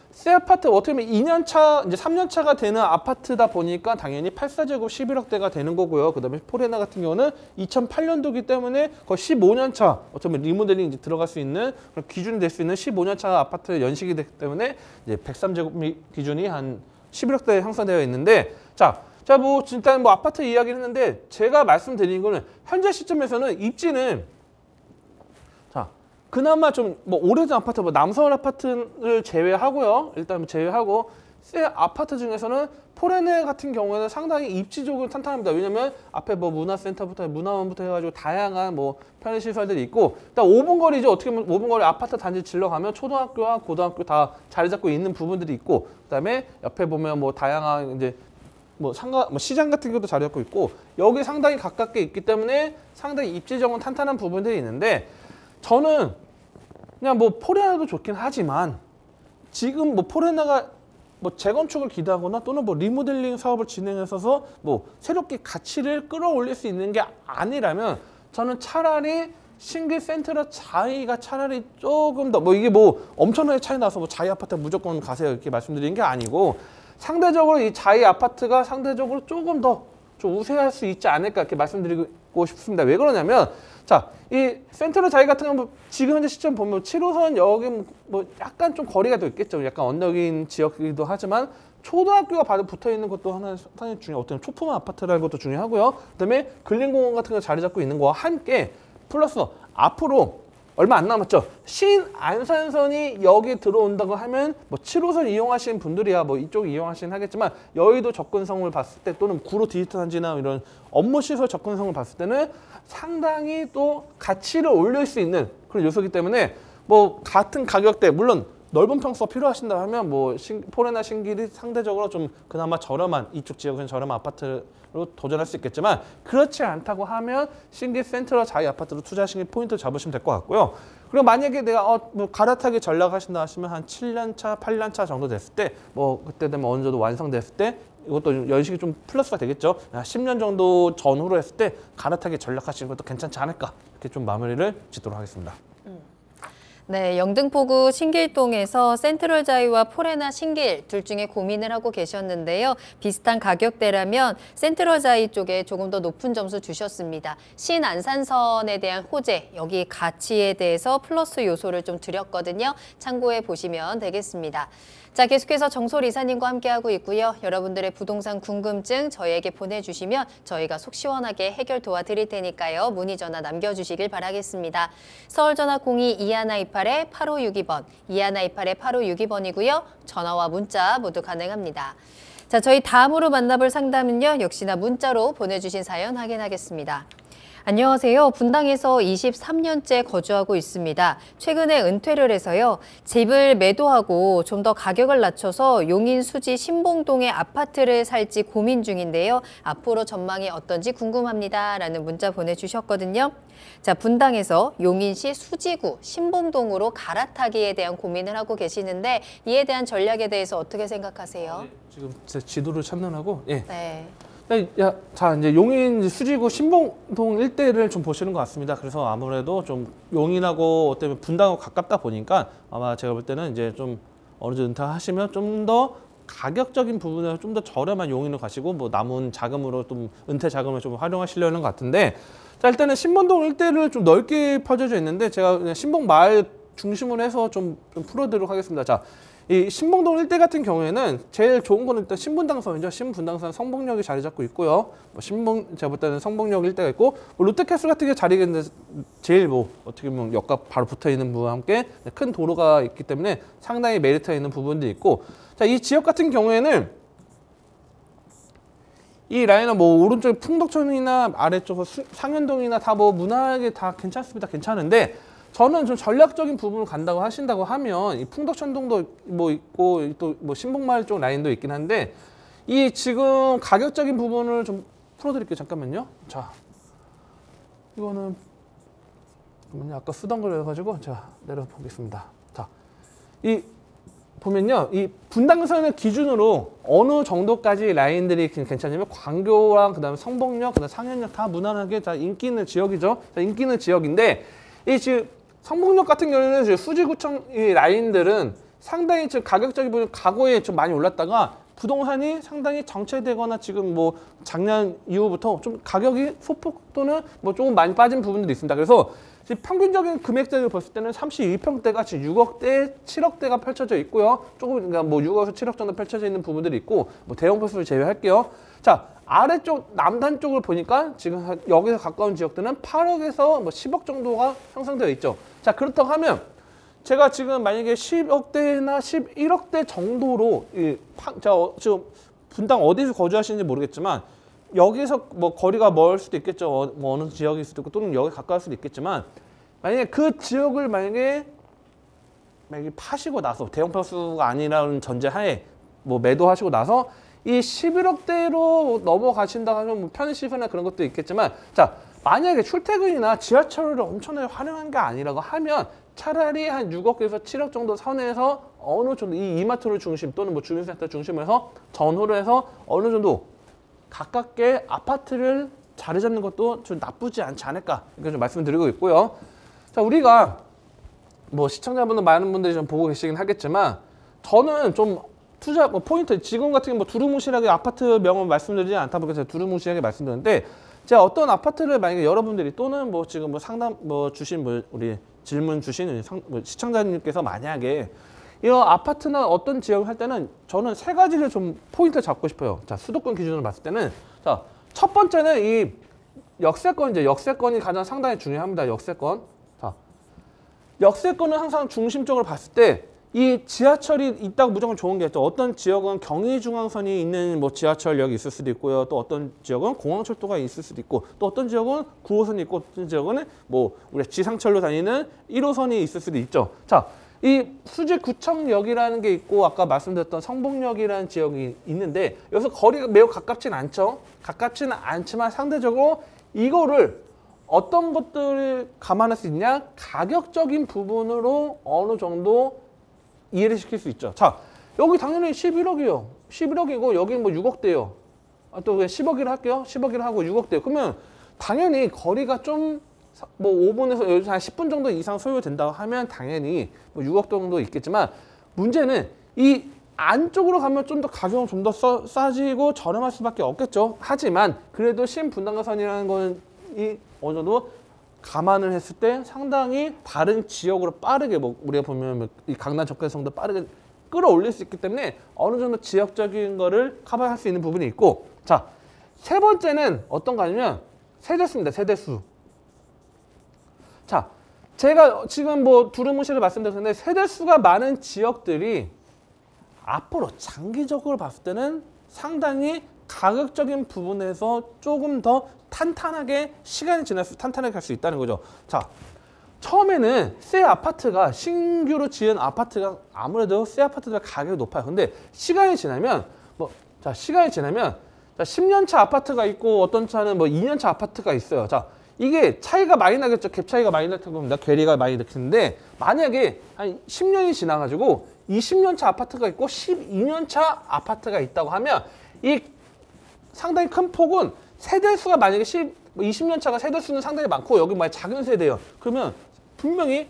새 아파트 어떻게 보면 2년 차 이제 3년 차가 되는 아파트다 보니까 당연히 84제곱 11억대가 되는 거고요. 그다음에 포레나 같은 경우는 2008년도기 때문에 거의 15년 차 어쩌면 리모델링 이제 들어갈 수 있는 그런 기준이 될 수 있는 15년 차 아파트 연식이 되기 때문에 이제 103제곱 기준이 한 11억대에 형성되어 있는데 자, 뭐 일단 뭐 아파트 이야기를 했는데 제가 말씀드린 거는 현재 시점에서는 입지는 자, 그나마 좀 뭐 오래된 아파트, 뭐 남서울 아파트를 제외하고요. 일단 제외하고 새 아파트 중에서는 포레네 같은 경우에는 상당히 입지적으로 탄탄합니다. 왜냐면 앞에 뭐 문화센터부터 문화원부터 해가지고 다양한 뭐 편의시설들이 있고 일단 5분 거리죠. 어떻게 보면 5분 거리 아파트 단지 질러가면 초등학교와 고등학교 다 자리 잡고 있는 부분들이 있고 그다음에 옆에 보면 뭐 다양한 이제 뭐 시장 같은 것도 자리 잡고 있고 여기 상당히 가깝게 있기 때문에 상당히 입지적으로 탄탄한 부분들이 있는데 저는 그냥 뭐 포레나도 좋긴 하지만 지금 뭐 포레나가 뭐 재건축을 기대하거나 또는 뭐 리모델링 사업을 진행해서 뭐 새롭게 가치를 끌어올릴 수 있는 게 아니라면 저는 차라리 신길 센트럴 자이가 차라리 조금 더 뭐 이게 뭐 엄청나게 차이 나서 뭐 자이 아파트 무조건 가세요 이렇게 말씀드리는 게 아니고 상대적으로 이 자이 아파트가 상대적으로 조금 더 좀 우세할 수 있지 않을까 이렇게 말씀드리고 싶습니다. 왜 그러냐면 자, 이 센트럴 자이 같은 경우는 지금 현재 시점 보면 7호선 여기 뭐 약간 좀 거리가 더 있겠죠. 약간 언덕인 지역이기도 하지만 초등학교가 바로 붙어 있는 것도 하나 상당히 중요해요. 어떤 초품 아파트라는 것도 중요하고요. 그다음에 근린공원 같은 거 자리 잡고 있는 거와 함께 플러스 앞으로 얼마 안 남았죠. 신안산선이 여기 들어온다고 하면 뭐 7호선 이용하시는 분들이야 뭐 이쪽 이용하시긴 하겠지만 여의도 접근성을 봤을 때 또는 구로 디지털 단지나 이런 업무 시설 접근성을 봤을 때는 상당히 또 가치를 올릴 수 있는 그런 요소이기 때문에 뭐 같은 가격대 물론 넓은 평수가 필요하신다 하면 뭐 포레나 신길이 상대적으로 좀 그나마 저렴한 이쪽 지역은 저렴한 아파트로 도전할 수 있겠지만 그렇지 않다고 하면 신길 센트럴 자이 아파트로 투자하시는 포인트 잡으시면 될 것 같고요. 그리고 만약에 내가 뭐 갈아타기 전략하신다 하시면 한 7년 차, 8년 차 정도 됐을 때 뭐 그때 되면 어느 정도 완성됐을 때 이것도 연식이 좀 플러스가 되겠죠. 10년 정도 전후로 했을 때 갈아타기 전략하시는 것도 괜찮지 않을까 이렇게 좀 마무리를 짓도록 하겠습니다. 네, 영등포구 신길동에서 센트럴자이와 포레나 신길 둘 중에 고민을 하고 계셨는데요. 비슷한 가격대라면 센트럴자이 쪽에 조금 더 높은 점수 주셨습니다. 신안산선에 대한 호재, 여기 가치에 대해서 플러스 요소를 좀 드렸거든요. 참고해 보시면 되겠습니다. 자, 계속해서 정솔 이사님과 함께하고 있고요. 여러분들의 부동산 궁금증 저희에게 보내주시면 저희가 속 시원하게 해결 도와드릴 테니까요. 문의 전화 남겨주시길 바라겠습니다. 서울전화 02-2128-8562번, 2128-8562번이고요. 전화와 문자 모두 가능합니다. 자, 저희 다음으로 만나볼 상담은요. 역시나 문자로 보내주신 사연 확인하겠습니다. 안녕하세요. 분당에서 23년째 거주하고 있습니다. 최근에 은퇴를 해서요. 집을 매도하고 좀 더 가격을 낮춰서 용인 수지 신봉동의 아파트를 살지 고민 중인데요. 앞으로 전망이 어떤지 궁금합니다. 라는 문자 보내주셨거든요. 자, 분당에서 용인시 수지구 신봉동으로 갈아타기에 대한 고민을 하고 계시는데 이에 대한 전략에 대해서 어떻게 생각하세요? 지금 제 지도를 참론하고 예. 네. 자, 이제 용인 수지구 신봉동 일대를 좀 보시는 것 같습니다. 그래서 아무래도 좀 용인하고 어떻게 보면 분당하고 가깝다 보니까 아마 제가 볼 때는 이제 좀 어느 정도 은퇴하시면 좀 더 가격적인 부분에서 좀 더 저렴한 용인으로 가시고 뭐 남은 자금으로 좀 은퇴 자금을 좀 활용하시려는 것 같은데, 자, 일단은 신봉동 일대를 좀 넓게 펼쳐져 있는데 제가 그냥 신봉 마을 중심으로 해서 좀 풀어드리도록 하겠습니다. 자, 이 신봉동 일대 같은 경우에는 제일 좋은 거는 일단 신분당선이죠. 신분당선 성북역이 자리 잡고 있고요. 제가 볼 때는 성북역 일대가 있고, 롯데캐슬 같은 게 자리가 있는데 제일 어떻게 보면 역과 바로 붙어 있는 부분과 함께 큰 도로가 있기 때문에 상당히 메리트가 있는 부분도 있고, 자, 이 지역 같은 경우에는 이 라인은 오른쪽 풍덕천이나 아래쪽 상현동이나 다 무난하게 다 괜찮습니다. 괜찮은데 저는 좀 전략적인 부분을 간다고 하신다고 하면 이 풍덕천동도 있고 또 신봉마을 쪽 라인도 있긴 한데, 이 지금 가격적인 부분을 좀 풀어드릴게요. 잠깐만요. 자, 이거는 아까 쓰던 걸 해가지고 제가 내려보겠습니다. 자, 이 보면요, 이 분당선을 기준으로 어느 정도까지 라인들이 괜찮냐면 광교랑 그다음에 성북역, 그다음 상현역 다 무난하게 다 인기 있는 지역이죠. 자, 인기 있는 지역인데 이 지금 성북역 같은 경우에는 수지구청 이 라인들은 상당히 지금 가격적인 부분 과거에 좀 많이 올랐다가 부동산이 상당히 정체되거나 지금 작년 이후부터 좀 가격이 소폭 또는 조금 많이 빠진 부분들이 있습니다. 그래서 지금 평균적인 금액대를 봤을 때는 32평대가 지금 6억대, 7억대가 펼쳐져 있고요. 조금 그러니까 6억에서 7억 정도 펼쳐져 있는 부분들이 있고, 대형 평수를 제외할게요. 자, 아래쪽 남단 쪽을 보니까 지금 여기서 가까운 지역들은 8억에서 10억 정도가 형성되어 있죠. 자, 그렇다고 하면 제가 지금 만약에 10억대나 11억대 정도로 제가 지금 분당 어디서 거주하시는지 모르겠지만 여기서 거리가 멀 수도 있겠죠. 어느 지역일 수도 있고 또는 여기 가까울 수도 있겠지만, 만약에 그 지역을 만약에 파시고 나서 대형 평수가 아니라는 전제하에 매도하시고 나서 이 11억대로 넘어가신다 하면 편의시설이나 그런 것도 있겠지만, 자, 만약에 출퇴근이나 지하철을 엄청나게 활용한 게 아니라고 하면 차라리 한 6억에서 7억 정도 선에서 어느 정도 이 이마트를 중심 또는 주민센터 중심으로 해서 전후를 해서 어느 정도 가깝게 아파트를 자리 잡는 것도 좀 나쁘지 않지 않을까, 이렇게 좀 말씀드리고 있고요. 자, 우리가 시청자분들 많은 분들이 좀 보고 계시긴 하겠지만, 저는 좀 투자 포인트 지금 같은 경우 두루뭉실하게 아파트 명은 말씀드리지 않다 보니까 제가 두루뭉실하게 말씀드렸는데, 제가 어떤 아파트를 만약에 여러분들이 또는 지금 상담 주신 우리 질문 주신 시청자님께서 만약에 이 아파트나 어떤 지역을 할 때는 저는 세 가지를 좀 포인트를 잡고 싶어요. 자, 수도권 기준으로 봤을 때는, 자, 첫 번째는 이 역세권이죠. 역세권이 가장 상당히 중요합니다. 역세권. 자, 역세권은 항상 중심적으로 봤을 때 이 지하철이 있다고 무조건 좋은 게 있죠. 어떤 지역은 경의중앙선이 있는 지하철역이 있을 수도 있고요. 또 어떤 지역은 공항철도가 있을 수도 있고, 또 어떤 지역은 9호선이 있고, 어떤 지역은 우리 지상철로 다니는 1호선이 있을 수도 있죠. 자, 이 수지구청역이라는 게 있고 아까 말씀드렸던 성북역이라는 지역이 있는데 여기서 거리가 매우 가깝진 않죠. 가깝지는 않지만 상대적으로 이거를 어떤 것들을 감안할 수 있냐? 가격적인 부분으로 어느 정도 이해를 시킬 수 있죠. 자, 여기 당연히 11억이요. 11억이고 여기 6억대요. 또 왜 10억이라 할게요. 10억이라 하고 6억대요. 그러면 당연히 거리가 좀 뭐 5분에서 한 10분 정도 이상 소요된다고 하면 당연히 뭐 6억 정도 있겠지만 문제는 이 안쪽으로 가면 좀 더 가격은 좀 더 싸지고 저렴할 수밖에 없겠죠. 하지만 그래도 신분당선이라는 거는 이 어느 정도 감안을 했을 때 상당히 다른 지역으로 빠르게 뭐 우리가 보면 이 강남 접근성도 빠르게 끌어올릴 수 있기 때문에 어느 정도 지역적인 거를 커버할 수 있는 부분이 있고, 자, 세 번째는 어떤 거 아니면 세대수입니다. 세대수. 자, 제가 지금 뭐 두루뭉실을 말씀드렸는데 세대수가 많은 지역들이 앞으로 장기적으로 봤을 때는 상당히 가격적인 부분에서 조금 더 탄탄하게 시간이 지날수록 탄탄하게 갈 수 있다는 거죠. 자, 처음에는 새 아파트가 신규로 지은 아파트가 아무래도 새 아파트들 가격이 높아요. 근데 시간이 지나면 시간이 지나면 10년 차 아파트가 있고 어떤 차는 뭐 2년 차 아파트가 있어요. 자, 이게 차이가 많이 나겠죠. 갭 차이가 많이 날 겁니다. 괴리가 많이 느끼는데 만약에 한 10년이 지나가지고 20년 차 아파트가 있고 12년 차 아파트가 있다고 하면 이 상당히 큰 폭은 세대수가 만약에 20년 차가 세대수는 상당히 많고 여기 만약 작은 세대예요. 그러면 분명히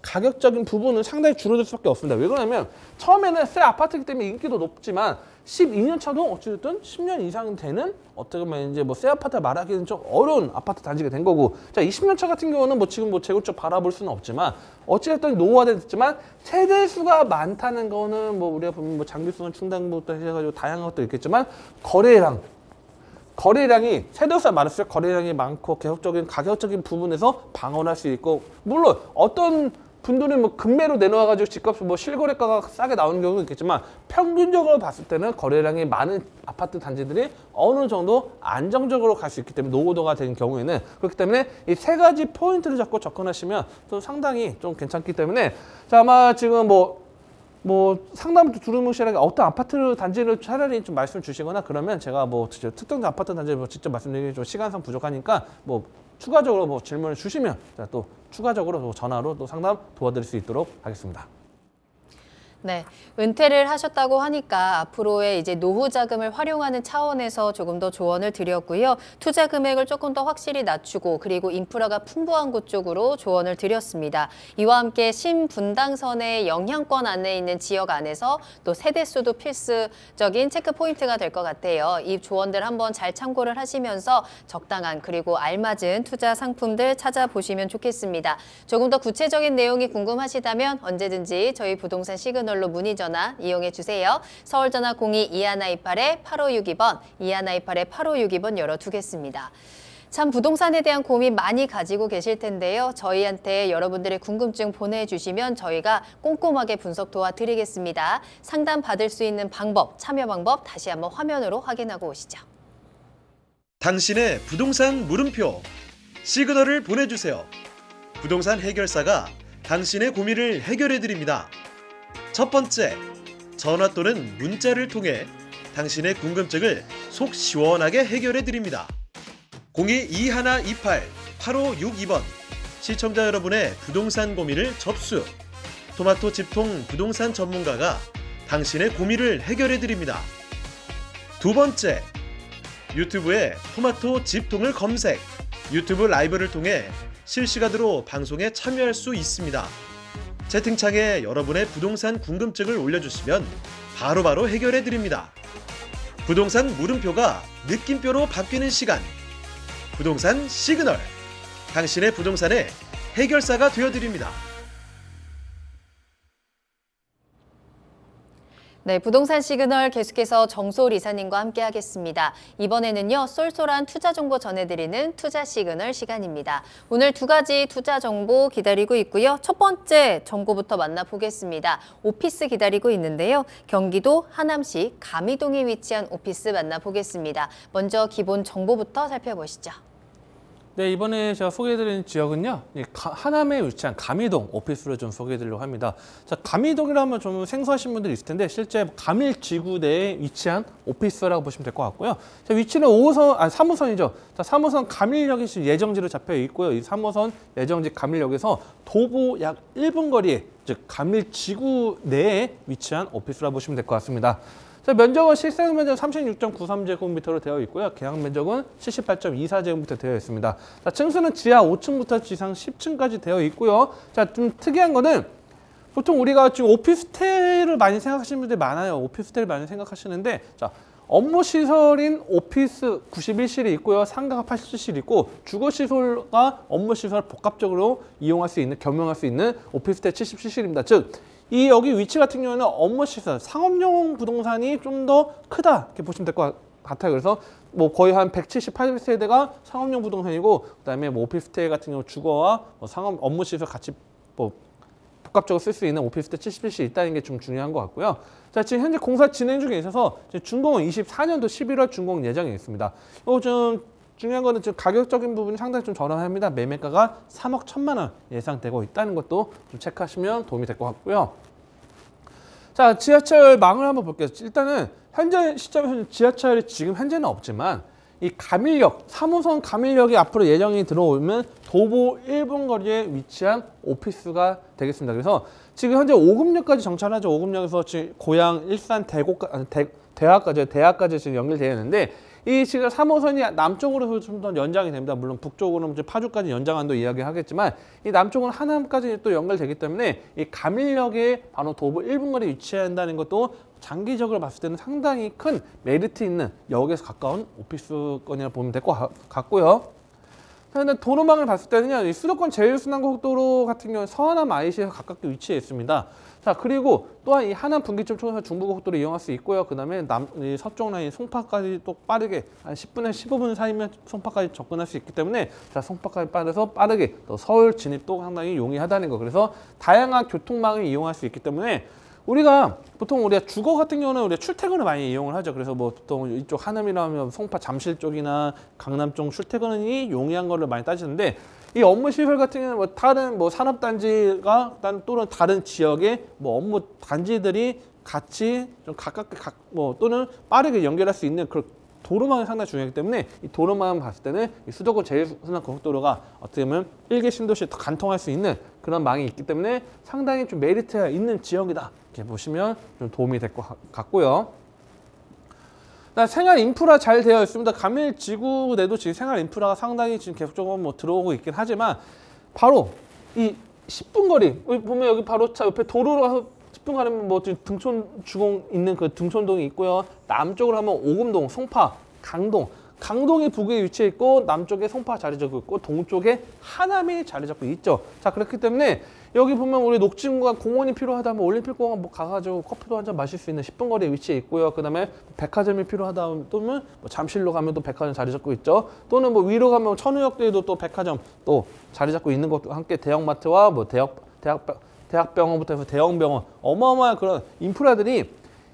가격적인 부분은 상당히 줄어들 수밖에 없습니다. 왜 그러냐면 처음에는 새 아파트이기 때문에 인기도 높지만 12년 차도 어찌됐든 10년 이상 되는 어떻게 보면 이제 뭐 새 아파트 말하기는 좀 어려운 아파트 단지가 된 거고, 자 20년 차 같은 경우는 뭐 지금 뭐 재고적 바라볼 수는 없지만 어찌됐든 노후화됐지만 세대수가 많다는 거는 뭐 우리가 보면 뭐 장기수는 충당부터 해가지고 다양한 것도 있겠지만 거래량이 세대수가 많을수록 거래량이 많고 계속적인 가격적인 부분에서 방어할 수 있고, 물론 어떤 분들은 뭐 급매로 내놓아가지고 집값 뭐 실거래가가 싸게 나오는 경우도 있겠지만 평균적으로 봤을 때는 거래량이 많은 아파트 단지들이 어느 정도 안정적으로 갈 수 있기 때문에 노후도가 되는 경우에는 그렇기 때문에 이 세 가지 포인트를 잡고 접근하시면 또 상당히 좀 괜찮기 때문에, 자 아마 지금 뭐 상담부터 두루뭉실하게 어떤 아파트 단지를 차라리 좀 말씀 주시거나 그러면 제가 뭐 특정 아파트 단지를 뭐 직접 말씀드리기 좀 시간상 부족하니까 뭐 추가적으로 뭐 질문을 주시면 제가 또 추가적으로 또 전화로 또 상담 도와드릴 수 있도록 하겠습니다. 네, 은퇴를 하셨다고 하니까 앞으로의 이제 노후 자금을 활용하는 차원에서 조금 더 조언을 드렸고요. 투자 금액을 조금 더 확실히 낮추고 그리고 인프라가 풍부한 곳 쪽으로 조언을 드렸습니다. 이와 함께 신분당선의 영향권 안에 있는 지역 안에서 또 세대수도 필수적인 체크 포인트가 될 것 같아요. 이 조언들 한번 잘 참고를 하시면서 적당한 그리고 알맞은 투자 상품들 찾아보시면 좋겠습니다. 조금 더 구체적인 내용이 궁금하시다면 언제든지 저희 부동산 시그널로 문의 전화 이용해 주세요. 서울 전화 02-2128-8562번, 2128-8562번 열어두겠습니다. 참 부동산에 대한 고민 많이 가지고 계실 텐데요. 저희한테 여러분들의 궁금증 보내주시면 저희가 꼼꼼하게 분석 도와드리겠습니다. 상담 받을 수 있는 방법, 참여 방법 다시 한번 화면으로 확인하고 오시죠. 당신의 부동산 물음표 시그널을 보내주세요. 부동산 해결사가 당신의 고민을 해결해드립니다. 첫 번째, 전화 또는 문자를 통해 당신의 궁금증을 속 시원하게 해결해드립니다. 02-2128-8562번 시청자 여러분의 부동산 고민을 접수. 토마토 집통 부동산 전문가가 당신의 고민을 해결해드립니다. 두 번째, 유튜브에 토마토 집통을 검색. 유튜브 라이브를 통해 실시간으로 방송에 참여할 수 있습니다. 채팅창에 여러분의 부동산 궁금증을 올려주시면 바로바로 해결해드립니다. 부동산 물음표가 느낌표로 바뀌는 시간. 부동산 시그널. 당신의 부동산의 해결사가 되어드립니다. 네, 부동산 시그널 계속해서 정소울 이사님과 함께 하겠습니다. 이번에는요, 쏠쏠한 투자 정보 전해드리는 투자 시그널 시간입니다. 오늘 두 가지 투자 정보 기다리고 있고요. 첫 번째 정보부터 만나보겠습니다. 오피스 기다리고 있는데요. 경기도 하남시 가미동에 위치한 오피스 만나보겠습니다. 먼저 기본 정보부터 살펴보시죠. 네, 이번에 제가 소개해드리는 지역은요, 하남에 위치한 가미동 오피스를 좀 소개해드리려고 합니다. 자, 가미동이라면 좀 생소하신 분들이 있을 텐데 실제 가밀지구 내에 위치한 오피스라고 보시면 될 것 같고요. 자, 위치는 3호선이죠. 자, 3호선 가밀역이 지금 예정지로 잡혀 있고요. 이 3호선 예정지 가밀역에서 도보 약 1분 거리에 즉 가밀지구 내에 위치한 오피스라고 보시면 될 것 같습니다. 자, 면적은 실생 면적 36.93제곱미터로 되어 있고요. 계약 면적은 78.24제곱미터 되어 있습니다. 자, 층수는 지하 5층부터 지상 10층까지 되어 있고요. 자, 좀 특이한 거는 보통 우리가 지금 오피스텔을 많이 생각하시는 분들이 많아요. 오피스텔을 많이 생각하시는데, 자, 업무 시설인 오피스 91실이 있고요. 상가가 87실이 있고, 주거 시설과 업무 시설 복합적으로 이용할 수 있는, 겸용할 수 있는 오피스텔 77실입니다. 즉, 이 여기 위치 같은 경우는 업무 시설, 상업용 부동산이 좀 더 크다 이렇게 보시면 될 것 같아요. 그래서 뭐 거의 한 178세대가 상업용 부동산이고, 그다음에 뭐 오피스텔 같은 경우 주거와 뭐 상업 업무 시설 같이 뭐 복합적으로 쓸 수 있는 오피스텔 77실 있다는 게 좀 중요한 것 같고요. 자, 지금 현재 공사 진행 중에 있어서 준공은 24년도 11월 준공 예정에 있습니다. 이거 좀 중요한 거는 지금 가격적인 부분이 상당히 좀 저렴합니다. 매매가가 3억 1천만 원 예상되고 있다는 것도 좀 체크하시면 도움이 될 것 같고요. 자, 지하철망을 한번 볼게요. 일단은 현재 시점에서는 지하철이 지금 현재는 없지만 이 가밀역, 3호선 가밀역이 앞으로 예정이 들어오면 도보 1분 거리에 위치한 오피스가 되겠습니다. 그래서 지금 현재 오금역까지 정차하죠. 오금역에서 지금 고양, 일산, 대학까지 지금 연결되어 있는데, 이 지금 3호선이 남쪽으로 좀 더 연장이 됩니다. 물론 북쪽으로는 파주까지 연장한도 이야기하겠지만, 이 남쪽은 하남까지 또 연결되기 때문에 이 가밀역에 바로 도보 1분 거리에 위치한다는 것도 장기적으로 봤을 때는 상당히 큰 메리트 있는 역에서 가까운 오피스권이라 보면 될 것 같고요. 그런데 도로망을 봤을 때는요, 이 수도권 제1순환고속도로 같은 경우는 서하남 IC에서 가깝게 위치해 있습니다. 자, 그리고 또한 이 하남 분기점 통해서 중부고속도로 이용할 수 있고요. 그 다음에 서쪽 라인 송파까지 또 빠르게 한 10분에서 15분 사이면 송파까지 접근할 수 있기 때문에, 자, 송파까지 빠져서 빠르게 또 서울 진입도 상당히 용이하다는 거. 그래서 다양한 교통망을 이용할 수 있기 때문에 보통 우리가 주거 같은 경우는 우리가 출퇴근을 많이 이용을 하죠. 그래서 뭐 보통 이쪽 하남이라면 송파 잠실 쪽이나 강남 쪽 출퇴근이 용이한 거를 많이 따지는데, 이 업무 시설 같은 경우는 뭐 다른 뭐 산업단지가 또는 다른 지역의 뭐 업무 단지들이 같이 좀 가깝게 또는 빠르게 연결할 수 있는 그런 도로망이 상당히 중요하기 때문에, 이 도로망을 봤을 때는 이 수도권 제1순환고속도로가 어떻게 보면 일개 신도시에 더 간통할 수 있는 그런 망이 있기 때문에 상당히 좀 메리트가 있는 지역이다. 이렇게 보시면 좀 도움이 될 것 같고요. 생활 인프라 잘 되어 있습니다. 가밀지구 내도 지금 생활 인프라가 상당히 지금 계속적으로 뭐 들어오고 있긴 하지만, 바로 이 10분 거리 보면 여기 바로 차 옆에 도로로 가서 10분 가면 뭐 등촌 주공 있는 그 등촌동이 있고요. 남쪽으로 하면 오금동, 송파, 강동이 북에 위치해 있고, 남쪽에 송파 자리 잡고 있고, 동쪽에 하남이 자리 잡고 있죠. 자, 그렇기 때문에 여기 보면 우리 녹지공간 공원이 필요하다면 올림픽공원 뭐 가가지고 커피도 한 잔 마실 수 있는 10분 거리에 위치해 있고요. 그 다음에 백화점이 필요하다면 또는 뭐 잠실로 가면 또 백화점 자리 잡고 있죠. 또는 뭐 위로 가면 천우역대에도 또 백화점 또 자리 잡고 있는 것도 함께 대형마트와 뭐 대학병원부터 해서 대형병원, 어마어마한 그런 인프라들이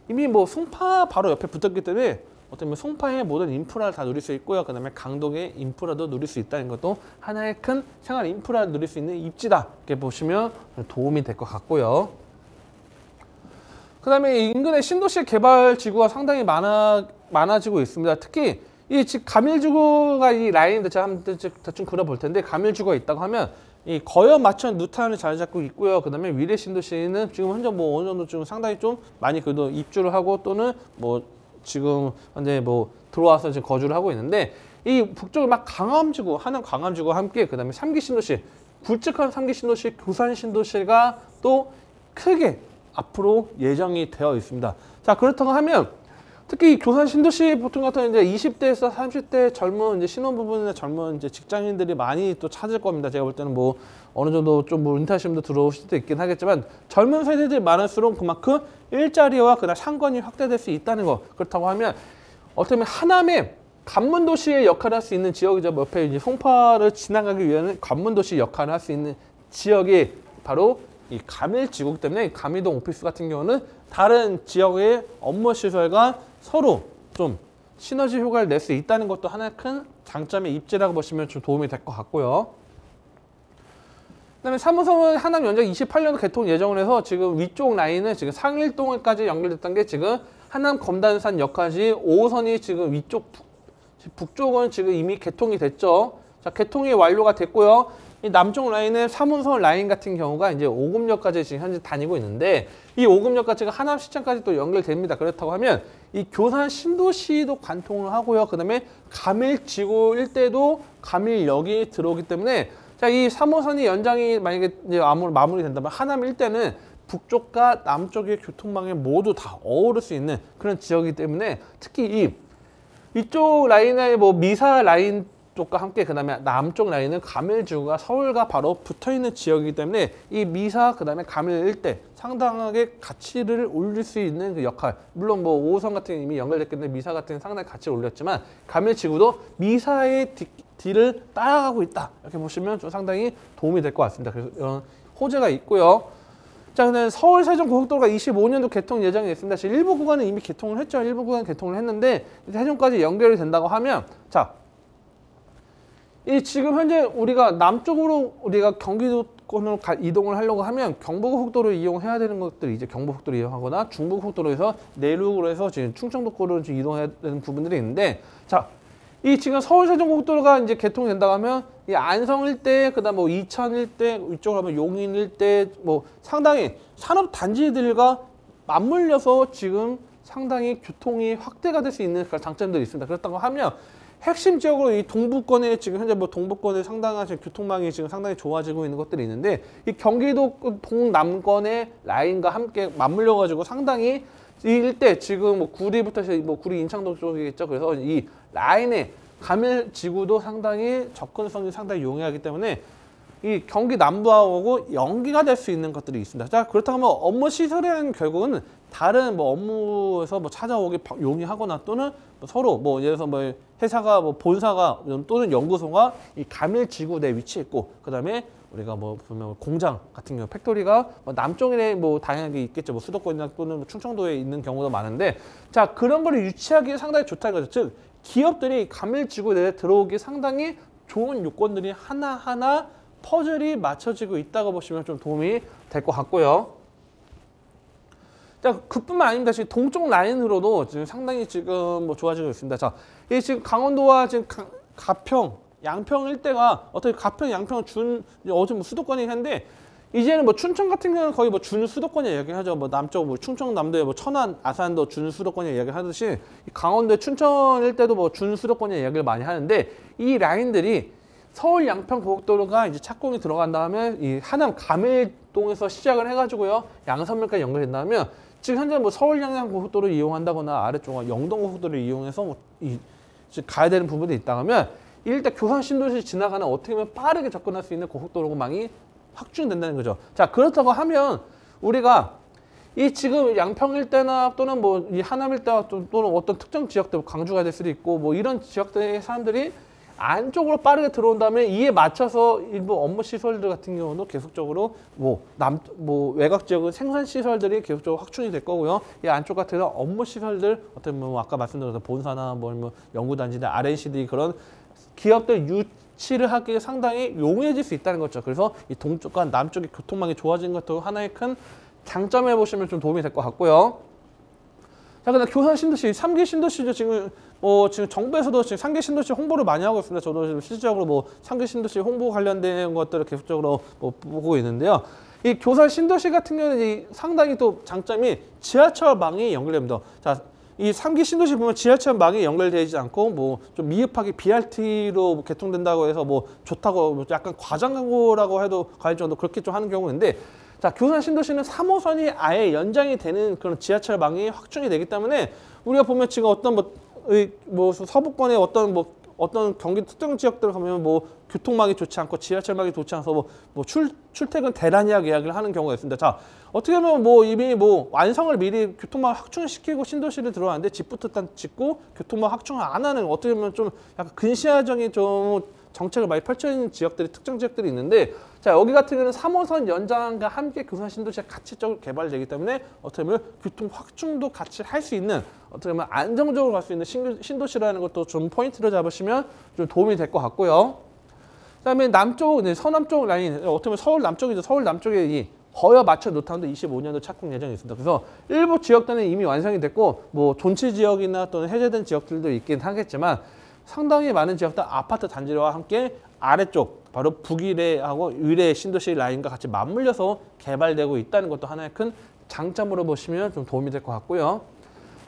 이미 뭐 송파 바로 옆에 붙었기 때문에 어떻게 보면 송파의 모든 인프라를 다 누릴 수 있고요. 그 다음에 강동의 인프라도 누릴 수 있다는 것도 하나의 큰 생활 인프라를 누릴 수 있는 입지다. 이렇게 보시면 도움이 될 것 같고요. 그 다음에 인근의 신도시 개발 지구가 상당히 많아지고 있습니다. 특히 이 즉 가밀지구가 이 라인인데 제가 한번 대충 그려볼 텐데, 가밀지구가 있다고 하면 이 거연 마천 누타운을 자리 잡고 있고요. 그 다음에 위례 신도시는 지금 현재 뭐 어느 정도 지금 상당히 좀 많이 그래도 입주를 하고, 또는 뭐 지금 현재 뭐 들어와서 지금 거주를 하고 있는데, 이 북쪽에 막 강암지구, 하남 강암지구와 함께 그 다음에 3기 신도시, 굵직한 3기 신도시, 교산 신도시가 또 크게 앞으로 예정이 되어 있습니다. 자, 그렇다고 하면 특히 교산 신도시 보통 같은 이제 20대에서 30대 젊은 이제 신혼부부나 젊은 이제 직장인들이 많이 또 찾을 겁니다. 제가 볼 때는 뭐 어느 정도 좀 뭐 은퇴하신 분도 들어오실 수도 있긴 하겠지만, 젊은 세대들이 많을수록 그만큼 일자리와 그다음 상권이 확대될 수 있다는 거. 그렇다고 하면 어떻게 보면 하남의 관문도시의 역할을 할 수 있는 지역이죠. 옆에 이제 송파를 지나가기 위한 관문도시 역할을 할 수 있는 지역이 바로 이 가밀지구이기 때문에, 가밀동 오피스 같은 경우는 다른 지역의 업무 시설과 서로 좀 시너지 효과를 낼 수 있다는 것도 하나의 큰 장점의 입지라고 보시면 좀 도움이 될 것 같고요. 그다음에 3호선은 하남 연장 28년도 개통 예정을 해서 지금 위쪽 라인은 지금 상일동까지 연결됐던 게 지금 하남 검단산 역까지 5호선이 지금 위쪽 북쪽은 지금 이미 개통이 됐죠. 자, 개통이 완료가 됐고요. 이 남쪽 라인은 3호선 라인 같은 경우가 이제 오금역까지 지금 현재 다니고 있는데, 이 오금역까지 하남시청까지 또 연결됩니다. 그렇다고 하면 이 교산 신도시도 관통을 하고요. 그다음에 가밀지구 일대도 가밀역이 들어오기 때문에 자, 이 3호선이 연장이 만약에 이제 마무리된다면 하남 일대는 북쪽과 남쪽의 교통망에 모두 다 어우를 수 있는 그런 지역이기 때문에 특히 이쪽 라인의 뭐 미사 라인 쪽과 함께 그다음에 남쪽 라인은 가밀지구가 서울과 바로 붙어있는 지역이기 때문에 이 미사 그다음에 가밀 일대 상당하게 가치를 올릴 수 있는 그 역할, 물론 뭐 5호선 같은 게 이미 연결됐기 때문에 미사 같은 경우는 상당히 가치를 올렸지만 가밀지구도 미사의 뒤를 따라가고 있다 이렇게 보시면 좀 상당히 도움이 될 것 같습니다. 그래서 이런 호재가 있고요. 자, 근데 서울 세종 고속도로가 25년도 개통 예정이 있습니다. 지금 일부 구간은 이미 개통을 했죠. 일부 구간 개통을 했는데 세종까지 연결이 된다고 하면 자, 이 지금 현재 우리가 남쪽으로 우리가 경기도권으로 이동을 하려고 하면 경부고속도로를 이용해야 되는 것들이 이제 경부고속도로 이용하거나 중부고속도로에서 내륙으로 해서 지금 충청도권으로 지금 이동해야 되는 부분들이 있는데 자, 이 지금 서울 세종고속도로가 이제 개통된다고 하면 이 안성 일대, 그다음 뭐 이천 일대, 이쪽으로 하면 용인 일대 뭐 상당히 산업 단지들과 맞물려서 지금 상당히 교통이 확대가 될 수 있는 그런 장점들이 있습니다. 그렇다고 하면 핵심 지역으로 이 동부권에 지금 현재 뭐 동부권에 상당한 지금 교통망이 지금 상당히 좋아지고 있는 것들이 있는데 이 경기도 동남권의 라인과 함께 맞물려 가지고 상당히 이 일대 지금 뭐 구리부터 해서 뭐 구리 인창동 쪽이겠죠. 그래서 이 라인의 가밀지구도 상당히 접근성이 상당히 용이하기 때문에 이 경기 남부하고 연계가 될 수 있는 것들이 있습니다. 자, 그렇다고 하면 업무 시설에는 결국은 다른 뭐 업무에서 뭐 찾아오기 용이하거나 또는 뭐 서로 뭐 예를 들어서 뭐 회사가 뭐 본사가 또는 연구소가 이 가밀지구 내 위치해 있고 그다음에 우리가 뭐 보면 공장 같은 경우 팩토리가 뭐 남쪽에 뭐 다양하게 있겠죠. 뭐 수도권이나 또는 뭐 충청도에 있는 경우도 많은데 자, 그런 거를 유치하기 상당히 좋다는 거죠. 즉 기업들이 가밀지구 내에 들어오기 상당히 좋은 요건들이 하나하나 퍼즐이 맞춰지고 있다고 보시면 좀 도움이 될 것 같고요. 자, 그뿐만 아닙니다. 지금 동쪽 라인으로도 지금 상당히 지금 뭐 좋아지고 있습니다. 자, 이 지금 강원도와 지금 가평, 양평 일대가 어떻게 가평, 양평은 어제 뭐 수도권이긴 한데 이제는 뭐 춘천 같은 경우는 거의 뭐 준 수도권이 이야기하죠. 뭐 남쪽 뭐 충청남도에 뭐 천안, 아산도 준 수도권이 이야기하듯이 강원도의 춘천 일대도 뭐 준 수도권이 이야기를 많이 하는데 이 라인들이 서울 양평 고속도로가 이제 착공이 들어간 다음에 이 하남 가밀동에서 시작을 해가지고요 양산면까지 연결된다면 지금 현재 뭐 서울 양양 고속도로 이용한다거나 아래쪽 영동 고속도로를 이용해서 뭐 가야 되는 부분이 있다 하면 일대 교산 신도시 지나가는 어떻게 보면 빠르게 접근할 수 있는 고속도로망이 확충된다는 거죠. 자, 그렇다고 하면 우리가 이 지금 양평 일대나 또는 뭐 이 하남 일대나 또는 어떤 특정 지역들 광주가 될 수도 있고 뭐 이런 지역들의 사람들이 안쪽으로 빠르게 들어온다면 이에 맞춰서 일부 업무 시설들 같은 경우도 계속적으로 뭐 외곽 지역은 생산 시설들이 계속적으로 확충이 될 거고요. 이 안쪽 같은 경우 업무 시설들 어떤 뭐 아까 말씀드린 본사나 뭐 연구단지나 R&C들이 그런 기업들 유치를 하기에 상당히 용이해질 수 있다는 거죠. 그래서 이 동쪽과 남쪽의 교통망이 좋아지는 것도 하나의 큰 장점에 보시면 좀 도움이 될 것 같고요. 자, 그다음 교산 신도시, 3기 신도시죠. 지금 지금 정부에서도 지금 3기 신도시 홍보를 많이 하고 있습니다. 저도 지금 실질적으로 뭐 3기 신도시 홍보 관련된 것들을 계속적으로 보고 있는데요. 이 교산 신도시 같은 경우는 상당히 또 장점이 지하철망이 연결됩니다. 자, 이 3기 신도시 보면 지하철망이 연결되지 않고 뭐 좀 미흡하게 BRT로 개통된다고 해서 뭐 좋다고 뭐 약간 과장 광고라고 해도 과할 정도 그렇게 좀 하는 경우가 있는데 자, 교산 신도시는 3호선이 아예 연장이 되는 그런 지하철망이 확충이 되기 때문에 우리가 보면 지금 어떤 뭐 서부권의 어떤 경기 특정 지역들 가면 뭐 교통망이 좋지 않고 지하철망이 좋지 않아서 뭐 출퇴근 대란약 이야기를 하는 경우가 있습니다. 자, 어떻게 보면 뭐 이미 뭐 완성을 미리 교통망 확충시키고 신도시를 들어왔는데 집부터 일단 짓고 교통망 확충을 안 하는 어떻게 보면 좀 약간 근시안적인 좀 정책을 많이 펼쳐 있는 지역들이 특정 지역들이 있는데 자, 여기 같은 경우는 3호선 연장과 함께 교산 신도시가 같이 개발되기 때문에 어떻게 보면 교통 확충도 같이 할 수 있는 어떻게 보면 안정적으로 갈 수 있는 신도시라는 것도 좀 포인트로 잡으시면 좀 도움이 될 것 같고요. 그다음에 남쪽, 서남 쪽 라인 어떻게 보면 서울 남쪽이죠. 서울 남쪽에 이 거여 맞춰 노타운도 25년도 착공 예정이 있습니다. 그래서 일부 지역들은 이미 완성이 됐고 뭐 존치 지역이나 또는 해제된 지역들도 있긴 하겠지만 상당히 많은 지역들 아파트 단지와 함께 아래쪽 바로 북일해하고 의뢰 신도시 라인과 같이 맞물려서 개발되고 있다는 것도 하나의 큰 장점으로 보시면 좀 도움이 될 것 같고요.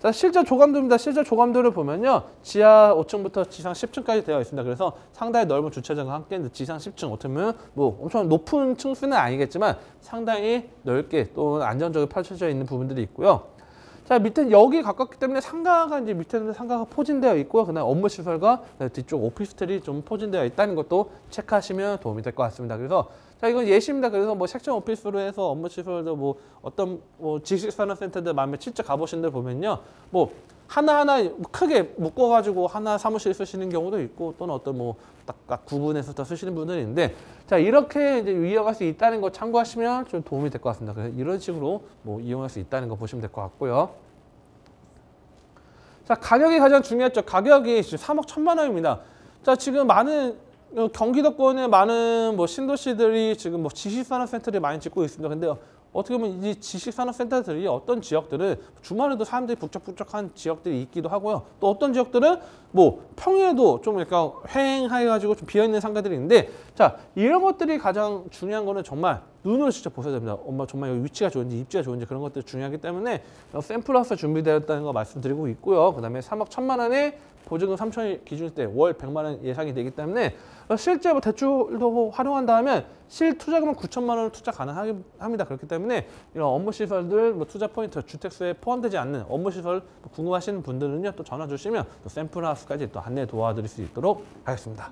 자, 실제 조감도입니다. 실제 조감도를 보면요. 지하 5층부터 지상 10층까지 되어 있습니다. 그래서 상당히 넓은 주차장과 함께 지상 10층, 어떻게 보면 뭐 엄청 높은 층수는 아니겠지만 상당히 넓게 또 안정적으로 펼쳐져 있는 부분들이 있고요. 자, 밑에 여기 가깝기 때문에 상가가 이제 밑에는 상가가 포진되어 있고요. 그다음 업무 시설과 뒤쪽 오피스텔이 좀 포진되어 있다는 것도 체크하시면 도움이 될 것 같습니다. 그래서 자, 이건 예시입니다. 그래서 뭐 섹션 오피스로 해서 업무 시설도 뭐 어떤 뭐 지식산업센터들 마음에 실제 가보신 데 보면요. 뭐 하나하나 크게 묶어가지고 하나 사무실 쓰시는 경우도 있고 또는 어떤 뭐 딱 구분해서 더 쓰시는 분들이 있는데 자, 이렇게 이제 이용할 수 있다는 거 참고하시면 좀 도움이 될 것 같습니다. 그래서 이런 식으로 뭐 이용할 수 있다는 거 보시면 될 것 같고요. 자, 가격이 가장 중요했죠. 가격이 지금 3억 1천만 원입니다. 자, 지금 많은 경기도권의 많은 뭐 신도시들이 지금 뭐 지식산업센터를 많이 짓고 있습니다. 근데 어떻게 보면 이 지식산업센터들이 어떤 지역들은 주말에도 사람들이 북적북적한 지역들이 있기도 하고요. 또 어떤 지역들은 뭐 평일에도 좀 약간 휑해가지고 좀 비어있는 상가들이 있는데 자, 이런 것들이 가장 중요한 거는 정말 눈으로 직접 보셔야 됩니다. 엄마 정말 여기 위치가 좋은지 입지가 좋은지 그런 것들이 중요하기 때문에 샘플로서 준비되었다는 거 말씀드리고 있고요. 그 다음에 3억 1천만 원에 보증금 3천이 기준일 때 월 100만 원 예상이 되기 때문에 실제 뭐 대출도 활용한다면 실투자금은 9천만 원을 투자 가능합니다. 그렇기 때문에 이런 업무 시설들 뭐 투자 포인트 주택수에 포함되지 않는 업무 시설 궁금하신 분들은요 또 전화 주시면 또 샘플하우스까지 또 안내 도와드릴 수 있도록 하겠습니다.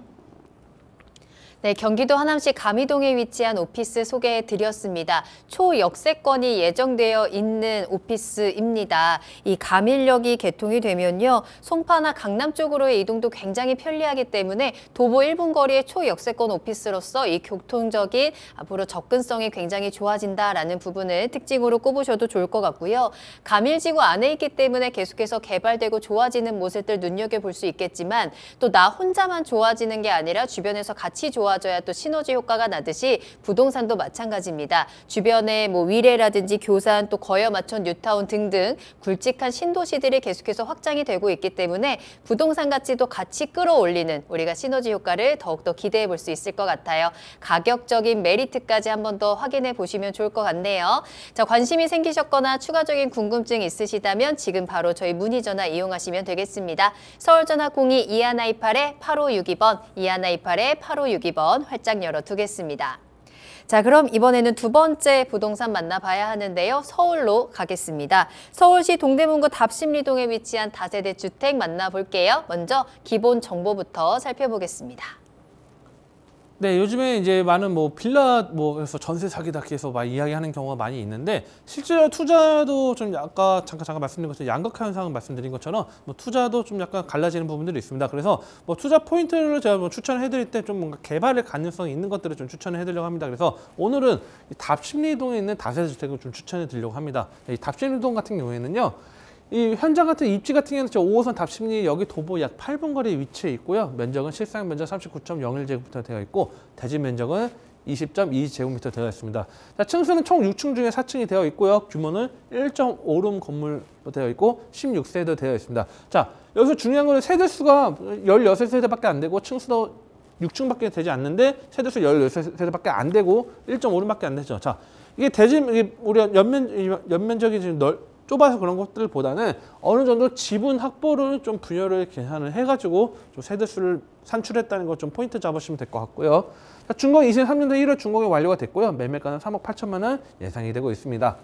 네, 경기도 하남시 가미동에 위치한 오피스 소개해 드렸습니다. 초역세권이 예정되어 있는 오피스입니다. 이 가밀역이 개통이 되면요. 송파나 강남 쪽으로의 이동도 굉장히 편리하기 때문에 도보 1분 거리의 초역세권 오피스로서 이 교통적인 앞으로 접근성이 굉장히 좋아진다라는 부분을 특징으로 꼽으셔도 좋을 것 같고요. 가밀지구 안에 있기 때문에 계속해서 개발되고 좋아지는 모습들 눈여겨볼 수 있겠지만 또 나 혼자만 좋아지는 게 아니라 주변에서 같이 좋아져야 또 시너지 효과가 나듯이 부동산도 마찬가지입니다. 주변에 뭐 위례라든지 교산 또 거여마천 뉴타운 등등 굵직한 신도시들이 계속해서 확장이 되고 있기 때문에 부동산 가치도 같이 끌어올리는 우리가 시너지 효과를 더욱더 기대해 볼 수 있을 것 같아요. 가격적인 메리트까지 한 번 더 확인해 보시면 좋을 것 같네요. 자, 관심이 생기셨거나 추가적인 궁금증 있으시다면 지금 바로 저희 문의 전화 이용하시면 되겠습니다. 서울전화 02-2128-8562번, 2128-8562번 활짝 열어두겠습니다. 자, 그럼 이번에는 두 번째 부동산 만나봐야 하는데요. 서울로 가겠습니다. 서울시 동대문구 답심리동에 위치한 다세대 주택 만나볼게요. 먼저 기본 정보부터 살펴보겠습니다. 네, 요즘에 이제 많은 뭐 빌라 뭐 그래서 전세 사기다 해서 막 이야기하는 경우가 많이 있는데 실제로 투자도 좀 아까 잠깐 말씀드린 것처럼 양극화 현상을 말씀드린 것처럼 뭐 투자도 좀 약간 갈라지는 부분들이 있습니다. 그래서 뭐 투자 포인트를 제가 뭐 추천해 드릴 때 좀 뭔가 개발의 가능성이 있는 것들을 좀 추천해 드리려고 합니다. 그래서 오늘은 이 답심리동에 있는 다세대 주택을 좀 추천해 드리려고 합니다. 이 답심리동 같은 경우에는요. 이 현장 같은 입지 같은 경우는 5호선 답심리 여기 도보 약 8분 거리에 위치해 있고요. 면적은 실상 면적 39.01제곱미터 되어 있고 대지 면적은 20.2제곱미터 되어 있습니다. 자, 층수는 총 6층 중에 4층이 되어 있고요. 규모는 1.5룸 건물로 되어 있고 16세대 되어 있습니다. 자, 여기서 중요한 거는 세대수가 16세대밖에 안 되고 층수도 6층밖에 되지 않는데 세대수 16세대밖에 안 되고 1.5룸밖에 안 되죠. 자, 이게 대지 우리가 연면적이 지금 좁아서 그런 것들보다는 어느 정도 지분 확보를 좀 분열을 계산을 해가지고 좀 세대수를 산출했다는 거 좀 포인트 잡으시면 될 것 같고요. 준공 23년도 1월 준공이 완료가 됐고요. 매매가는 3억 8천만 원 예상이 되고 있습니다.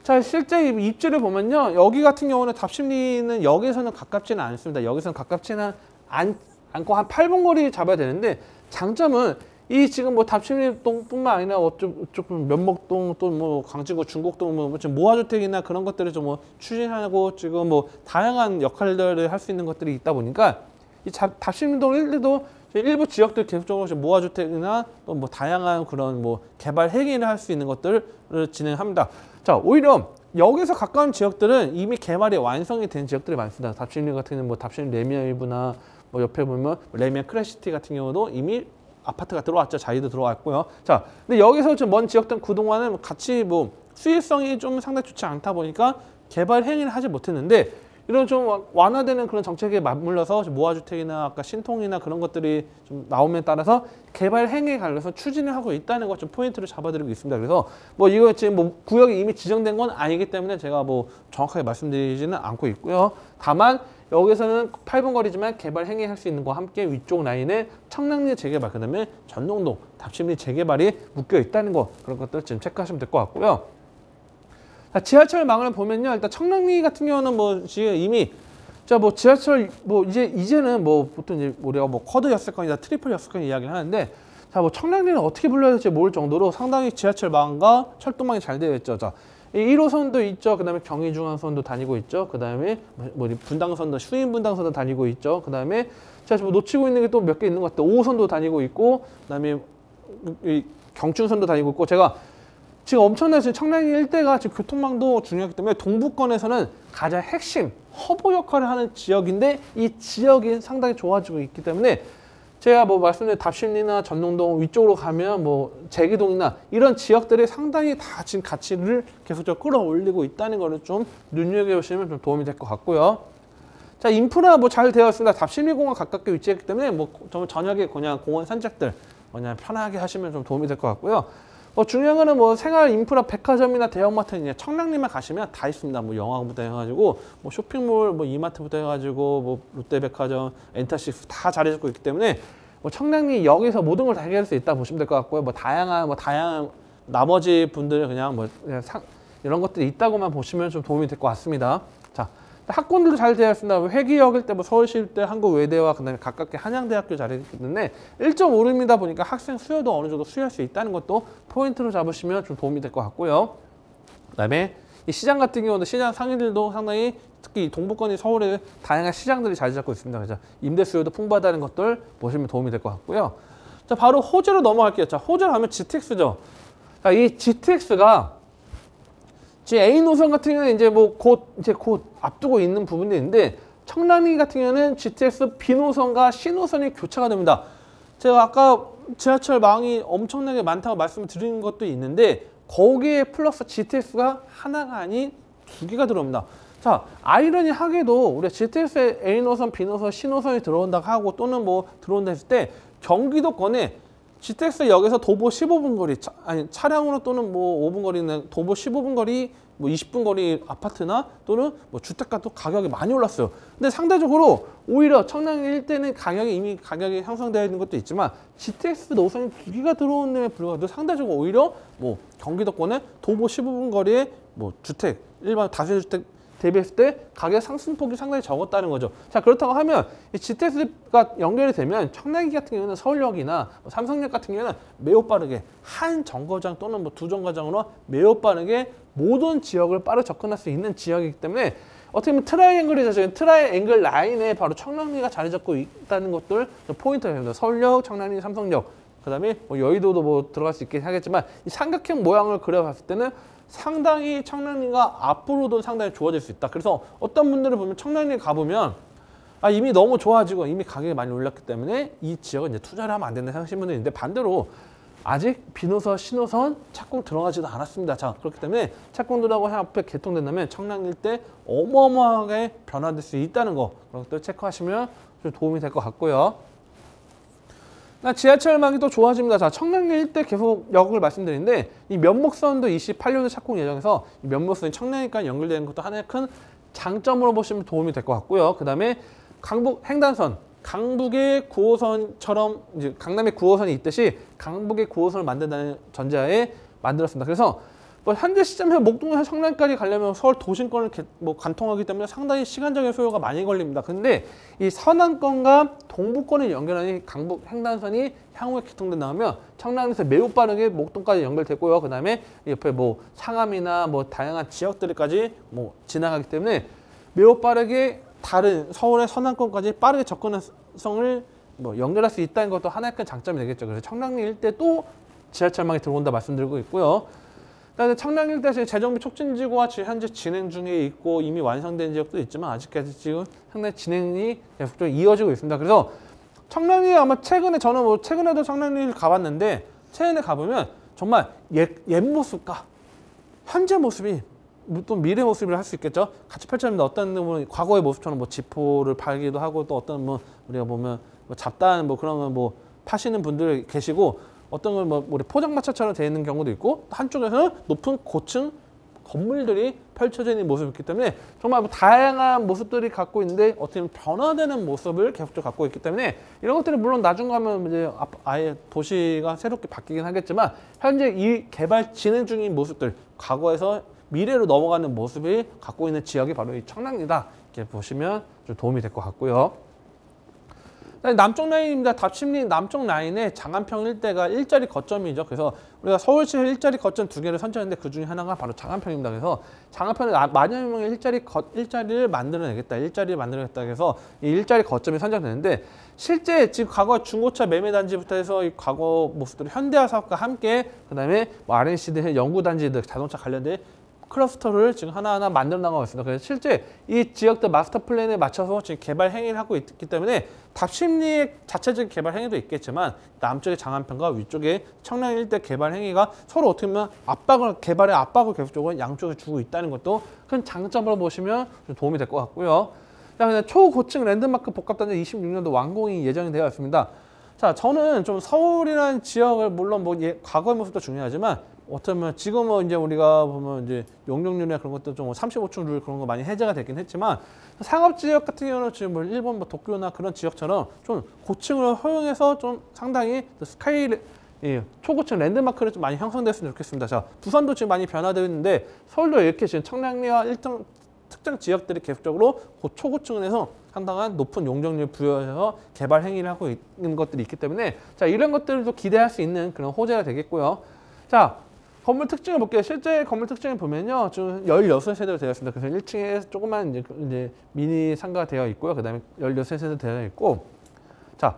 자, 실제 입지를 보면요. 여기 같은 경우는 답심리는 역에서는 가깝지는 않습니다. 여기서는 가깝지는 않고 한 8분 거리 잡아야 되는데 장점은 이 지금 뭐 답심리동뿐만 아니라 조금 면목동 또 뭐 광진구 중곡동 뭐 지금 모아주택이나 그런 것들을 좀 뭐 추진하고 지금 뭐 다양한 역할들을 할 수 있는 것들이 있다 보니까 이 답심리동 일대도 일부 지역들 계속적으로 모아주택이나 또 뭐 다양한 그런 뭐 개발 행위를 할 수 있는 것들을 진행합니다. 자, 오히려 여기서 가까운 지역들은 이미 개발이 완성이 된 지역들이 많습니다. 답심리 같은 경우는 뭐 답심리 레미안 일부나 뭐 옆에 보면 레미안 크래시티 같은 경우도 이미 아파트가 들어왔죠. 자리도 들어왔고요. 자, 근데 여기서 좀 먼 지역들은 그동안은 같이 뭐 수익성이 좀 상당히 좋지 않다 보니까 개발 행위를 하지 못했는데 이런 좀 완화되는 그런 정책에 맞물려서 모아주택이나 아까 신통이나 그런 것들이 좀 나옴에 따라서 개발 행위에 관련해서 추진을 하고 있다는 것 좀 포인트를 잡아드리고 있습니다. 그래서 뭐 이거 지금 뭐 구역이 이미 지정된 건 아니기 때문에 제가 뭐 정확하게 말씀드리지는 않고 있고요. 다만 여기서는 8분 거리지만 개발 행위할 수 있는 것과 함께 위쪽 라인에 청량리 재개발, 그다음에 전농동, 답심리 재개발이 묶여 있다는 거, 그런 것들 지금 체크하시면 될 것 같고요. 자, 지하철망을 보면요, 일단 청량리 같은 경우는 뭐 지금 이미 자 뭐 지하철 뭐 이제는 뭐 보통 이제 우리가 뭐 쿼드 역세권이나 트리플 역세권 이야기를 하는데, 자 뭐 청량리는 어떻게 불러야 될지 모를 정도로 상당히 지하철망과 철도망이 잘 되어 있죠. 자, 이 1호선도 있죠. 그다음에 경의중앙선도 다니고 있죠. 그다음에 뭐 분당선도 수인 분당선도 다니고 있죠. 그다음에 제가 뭐 놓치고 있는 게 또 몇 개 있는 것 같아요. 5호선도 다니고 있고, 그다음에 이 경춘선도 다니고 있고, 제가 지금 엄청나게 지금 청량리 일대가 지금 교통망도 중요하기 때문에 동부권에서는 가장 핵심 허브 역할을 하는 지역인데, 이 지역이 상당히 좋아지고 있기 때문에 제가 뭐 말씀드린 답심리나 전농동 위쪽으로 가면 뭐 제기동이나 이런 지역들이 상당히 다 지금 가치를 계속적으로 끌어올리고 있다는 거를 좀 눈여겨보시면 좀 도움이 될 것 같고요. 자, 인프라 뭐 잘 되어 있습니다. 답심리공원 가깝게 위치했기 때문에 뭐 정말 저녁에 그냥 공원 산책들 그냥 편하게 하시면 좀 도움이 될 것 같고요. 뭐 중요한 거는 뭐 생활 인프라 백화점이나 대형마트는 청량리만 가시면 다 있습니다. 뭐 영화부터 해가지고 뭐 쇼핑몰 뭐 이마트부터 해가지고 뭐 롯데백화점, 엔터시스 다 자리 잡고 있기 때문에 뭐 청량리 역에서 모든 걸 다 해결할 수 있다 보시면 될 것 같고요. 뭐 다양한 나머지 분들 그냥 뭐 이런 것들이 있다고만 보시면 좀 도움이 될 것 같습니다. 자, 학군들도 잘 되어 있습니다. 회기역일 때 뭐 서울시립대, 한국외대와 그다음에 가깝게 한양대학교 자리했기 때문에 1.5름이다 보니까 학생 수요도 어느 정도 수요할 수 있다는 것도 포인트로 잡으시면 좀 도움이 될 것 같고요. 그다음에 이 시장 같은 경우는 시장 상인들도 상당히 특히 동부권이 서울에 다양한 시장들이 자리 잡고 있습니다. 그래서 임대 수요도 풍부하다는 것들 보시면 도움이 될 것 같고요. 자, 바로 호재로 넘어갈게요. 자, 호재로 하면 GTX죠. 자, 이 GTX가 지금 A 노선 같은 경우는 이제 뭐 곧 앞두고 있는 부분이 있는데, 청량리 같은 경우는 GTX B 노선과 C 노선이 교차가 됩니다. 제가 아까 지하철망이 엄청나게 많다고 말씀을 드린 것도 있는데, 거기에 플러스 GTX가 하나가 아닌 두 개가 들어옵니다. 자, 아이러니하게도 우리가 GTX에 A 노선, B 노선, C 노선이 들어온다고 하고 또는 뭐 들어온다 했을 때 경기도권에 GTX 역에서 도보 15분 거리, 차량으로 또는 뭐 5분 거리는 도보 15분 거리, 뭐 20분 거리 아파트나 또는 뭐 주택가도 가격이 많이 올랐어요. 근데 상대적으로 오히려 청량리 일대는 이미 가격이 형성되어 있는 것도 있지만 GTX 노선이 두 개가 들어오는 데 불구하고 상대적으로 오히려 뭐 경기도권에 도보 15분 거리에 뭐 주택, 일반 다세주택 대비했을 때 가격 상승폭이 상당히 적었다는 거죠. 자, 그렇다고 하면 이 GTX가 연결이 되면 청량리 같은 경우는 서울역이나 뭐 삼성역 같은 경우는 매우 빠르게 한 정거장 또는 뭐 두 정거장으로 매우 빠르게 모든 지역을 빠르게 접근할 수 있는 지역이기 때문에 어떻게 보면 트라이앵글이죠. 저희 트라이앵글 라인에 바로 청량리가 자리 잡고 있다는 것들 포인트가 됩니다. 서울역, 청량리, 삼성역, 그다음에 뭐 여의도도 뭐 들어갈 수 있긴 하겠지만 이 삼각형 모양을 그려봤을 때는 상당히 청량리가 앞으로도 상당히 좋아질 수 있다. 그래서 어떤 분들을 보면 청량리 가보면 이미 너무 좋아지고 이미 가격이 많이 올랐기 때문에 이 지역은 이제 투자를 하면 안 된다 생각하시는 분들이 있는데, 반대로 아직 B노선, C노선 착공 들어가지도 않았습니다. 자, 그렇기 때문에 착공들하고 앞에 개통된다면 청량리 때 어마어마하게 변화될 수 있다는 거, 그런 것들 체크하시면 좀 도움이 될 것 같고요. 지하철망이 또 좋아집니다. 자, 청량리 일대 계속 역을 말씀드리는데, 이 면목선도 28년도 착공 예정에서 이 면목선이 청량리까지 연결되는 것도 하나의 큰 장점으로 보시면 도움이 될 것 같고요. 그 다음에 강북 횡단선, 강북의 9호선처럼 이제 강남의 9호선이 있듯이 강북의 9호선을 만든다는 전제하에 만들었습니다. 그래서 뭐 현재 시점에서 목동에서 청량리까지 가려면 서울 도심권을 뭐 관통하기 때문에 상당히 시간적인 소요가 많이 걸립니다. 근데 이 서남권과 동부권을 연결하는 강북 횡단선이 향후에 개통된다면 청량리에서 매우 빠르게 목동까지 연결되고요. 그 다음에 옆에 뭐 상암이나 뭐 다양한 지역들까지 뭐 지나가기 때문에 매우 빠르게 다른 서울의 서남권까지 빠르게 접근성을 뭐 연결할 수 있다는 것도 하나의 큰 장점이 되겠죠. 그래서 청량리 일대 또 지하철망이 들어온다 말씀드리고 있고요. 그다음에 청량리 일대 재정비 촉진지구가 현재 진행 중에 있고 이미 완성된 지역도 있지만 아직까지 지금 상당히 진행이 계속적으로 이어지고 있습니다. 그래서 청량리 아마 저는 뭐 최근에도 청량리를 가봤는데 최근에 가보면 정말 옛 모습과 현재 모습이 또 미래 모습을 할 수 있겠죠. 같이 펼쳐집니다. 어떤 뭐 과거의 모습처럼 뭐 지포를 팔기도 하고 또 어떤 뭐 우리가 보면 뭐 잡다한 뭐 그런 걸 뭐 파시는 분들 계시고 어떤 걸 뭐 우리 포장마차처럼 되어 있는 경우도 있고 한쪽에서는 높은 고층 건물들이 펼쳐져 있는 모습이 있기 때문에 정말 뭐 다양한 모습들이 갖고 있는데 어떻게 보면 변화되는 모습을 계속적으로 갖고 있기 때문에 이런 것들이 물론 나중 가면 이제 아예 도시가 새롭게 바뀌긴 하겠지만 현재 이 개발 진행 중인 모습들 과거에서 미래로 넘어가는 모습이 갖고 있는 지역이 바로 이 청량리다 이렇게 보시면 좀 도움이 될 것 같고요. 남쪽 라인입니다. 답심리 남쪽 라인의 장안평 일대가 일자리 거점이죠. 그래서 우리가 서울시 일자리 거점 2개를 선정했는데 그 중에 하나가 바로 장안평입니다. 그래서 장안평에 만여 명의 일자리를 만들어내겠다. 일자리를 만들어내겠다. 그래서 이 일자리 거점이 선정되는데 실제 지금 과거 중고차 매매단지부터 해서 이 과거 모습들 현대화 사업과 함께 그다음에 뭐 R&C들, 연구단지들, 자동차 관련된 클러스터를 지금 하나하나 만들어 나가고 있습니다. 그래서 실제 이 지역들 마스터 플랜에 맞춰서 지금 개발 행위를 하고 있기 때문에 답심리의 자체적인 개발 행위도 있겠지만 남쪽의 장안평과 위쪽의 청량 일대 개발 행위가 서로 어떻게 보면 개발의 압박을 계속적으로 양쪽에 주고 있다는 것도 큰 장점으로 보시면 좀 도움이 될 것 같고요. 자, 그냥 초고층 랜드마크 복합단지 26년도 완공이 예정이 되어 있습니다. 자, 저는 좀 서울이라는 지역을 물론 뭐 과거의 모습도 중요하지만 어쩌면 지금은 이제 우리가 보면 이제 용적률이나 그런 것도 좀 35층 룰 그런 거 많이 해제가 되긴 했지만 상업 지역 같은 경우는 지금 뭐 일본 뭐 도쿄나 그런 지역처럼 좀 고층으로 허용해서 좀 상당히 초고층 랜드마크를 좀 많이 형성됐으면 좋겠습니다. 자, 부산도 지금 많이 변화되어 있는데 서울도 이렇게 지금 청량리와 일정 특정 지역들이 계속적으로 초고층에서 상당한 높은 용적률 부여해서 개발 행위를 하고 있는 것들이 있기 때문에 자, 이런 것들도 기대할 수 있는 그런 호재가 되겠고요. 자, 건물 특징을 볼게요. 실제 건물 특징을 보면요. 지금 16세대로 되어 있습니다. 그래서 1층에 조그만 이제 미니 상가가 되어 있고요. 그 다음에 16세대로 되어 있고. 자,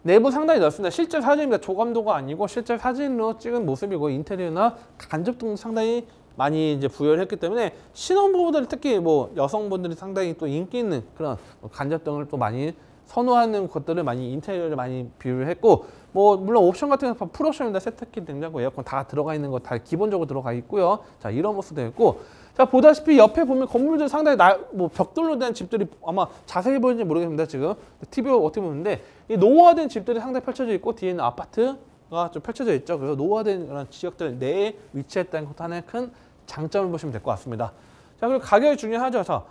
내부 상당히 넓습니다. 실제 사진입니다. 조감도가 아니고 실제 사진으로 찍은 모습이고 인테리어나 간접등도 상당히 많이 이제 부여를 했기 때문에 신혼부부들 특히 뭐 여성분들이 상당히 또 인기 있는 그런 간접등을 또 많이 선호하는 것들을 많이 인테리어를 많이 비유를 했고 뭐 물론 옵션 같은 거 풀옵션입니다. 세탁기, 냉장고, 에어컨 다 들어가 있는 거 다 기본적으로 들어가 있고요. 자, 이런 모습도 있고 자, 보다시피 옆에 보면 건물들 상당히 뭐 벽돌로 된 집들이 아마 자세히 보이는지 모르겠습니다. 지금 TV 어떻게 보는데 이 노후화된 집들이 상당히 펼쳐져 있고 뒤에는 아파트가 좀 펼쳐져 있죠. 그래서 노후화된 그런 지역들 내에 위치했다는 것도 하나의 큰 장점을 보시면 될 것 같습니다. 자, 그리고 가격이 중요하죠. 자,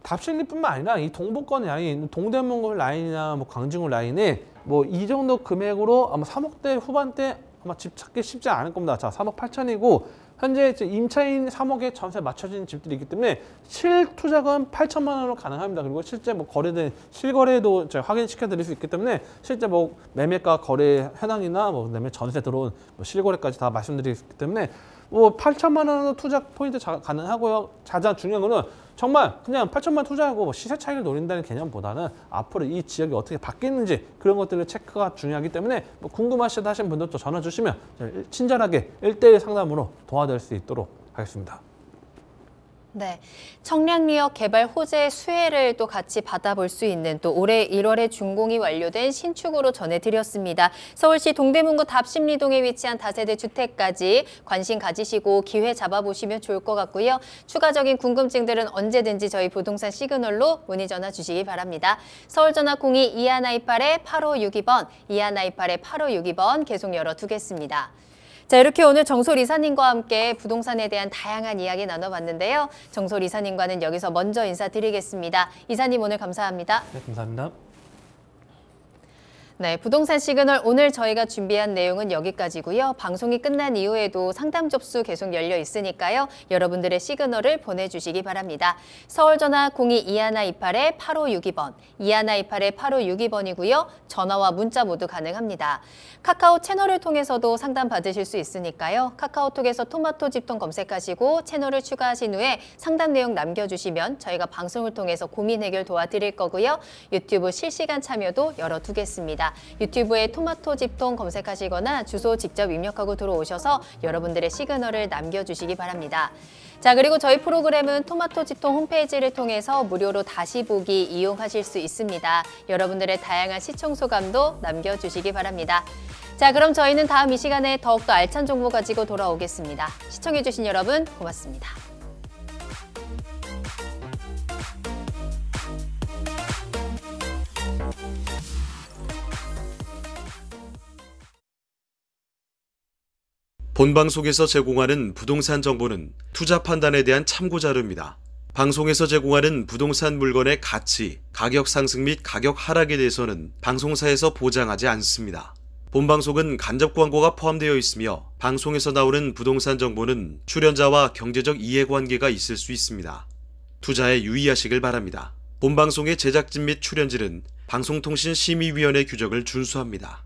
답심리뿐만 아니라 이 동북권 라인, 동대문구 라인이나 뭐 광진구 라인에 뭐 이 정도 금액으로 아마 3억대 후반대 아마 집 찾기 쉽지 않을 겁니다. 자, 3억 8천이고 현재 임차인 3억에 전세 맞춰진 집들이 있기 때문에 실투자금 8천만 원으로 가능합니다. 그리고 실제 뭐 거래된 실거래도 저희 확인시켜 드릴 수 있기 때문에 실제 뭐 매매가 거래 현황이나 뭐 그다음에 전세 들어온 뭐 실거래까지 다 말씀드리기 때문에 뭐 8천만 원으로 투자 포인트 가능하고요. 가장 중요한 거는 정말 그냥 8천만 원 투자하고 뭐 시세 차익을 노린다는 개념보다는 앞으로 이 지역이 어떻게 바뀌는지 그런 것들을 체크가 중요하기 때문에 뭐 궁금하시다 하신 분들도 전화 주시면 친절하게 1:1 상담으로 도와드릴 수 있도록 하겠습니다. 네, 청량리역 개발 호재 수혜를 또 같이 받아볼 수 있는 또 올해 1월에 준공이 완료된 신축으로 전해드렸습니다. 서울시 동대문구 답심리동에 위치한 다세대 주택까지 관심 가지시고 기회 잡아보시면 좋을 것 같고요. 추가적인 궁금증들은 언제든지 저희 부동산 시그널로 문의 전화 주시기 바랍니다. 서울전화 02-2128-8562번, 2128-8562번 계속 열어두겠습니다. 자, 이렇게 오늘 정솔 이사님과 함께 부동산에 대한 다양한 이야기 나눠봤는데요. 정솔 이사님과는 여기서 먼저 인사드리겠습니다. 이사님 오늘 감사합니다. 네, 감사합니다. 네, 부동산 시그널 오늘 저희가 준비한 내용은 여기까지고요. 방송이 끝난 이후에도 상담 접수 계속 열려 있으니까요. 여러분들의 시그널을 보내주시기 바랍니다. 서울전화 02-2128-8562번, 2128-8562번이고요. 전화와 문자 모두 가능합니다. 카카오 채널을 통해서도 상담 받으실 수 있으니까요. 카카오톡에서 토마토 집통 검색하시고 채널을 추가하신 후에 상담 내용 남겨주시면 저희가 방송을 통해서 고민 해결 도와드릴 거고요. 유튜브 실시간 참여도 열어두겠습니다. 유튜브에 토마토 집통 검색하시거나 주소 직접 입력하고 들어오셔서 여러분들의 시그널을 남겨주시기 바랍니다. 자, 그리고 저희 프로그램은 토마토 집통 홈페이지를 통해서 무료로 다시 보기 이용하실 수 있습니다. 여러분들의 다양한 시청 소감도 남겨주시기 바랍니다. 자, 그럼 저희는 다음 이 시간에 더욱더 알찬 정보 가지고 돌아오겠습니다. 시청해주신 여러분 고맙습니다. 본방송에서 제공하는 부동산 정보는 투자 판단에 대한 참고 자료입니다. 방송에서 제공하는 부동산 물건의 가치, 가격 상승 및 가격 하락에 대해서는 방송사에서 보장하지 않습니다. 본방송은 간접 광고가 포함되어 있으며 방송에서 나오는 부동산 정보는 출연자와 경제적 이해관계가 있을 수 있습니다. 투자에 유의하시길 바랍니다. 본방송의 제작진 및 출연진은 방송통신심의위원회 규정을 준수합니다.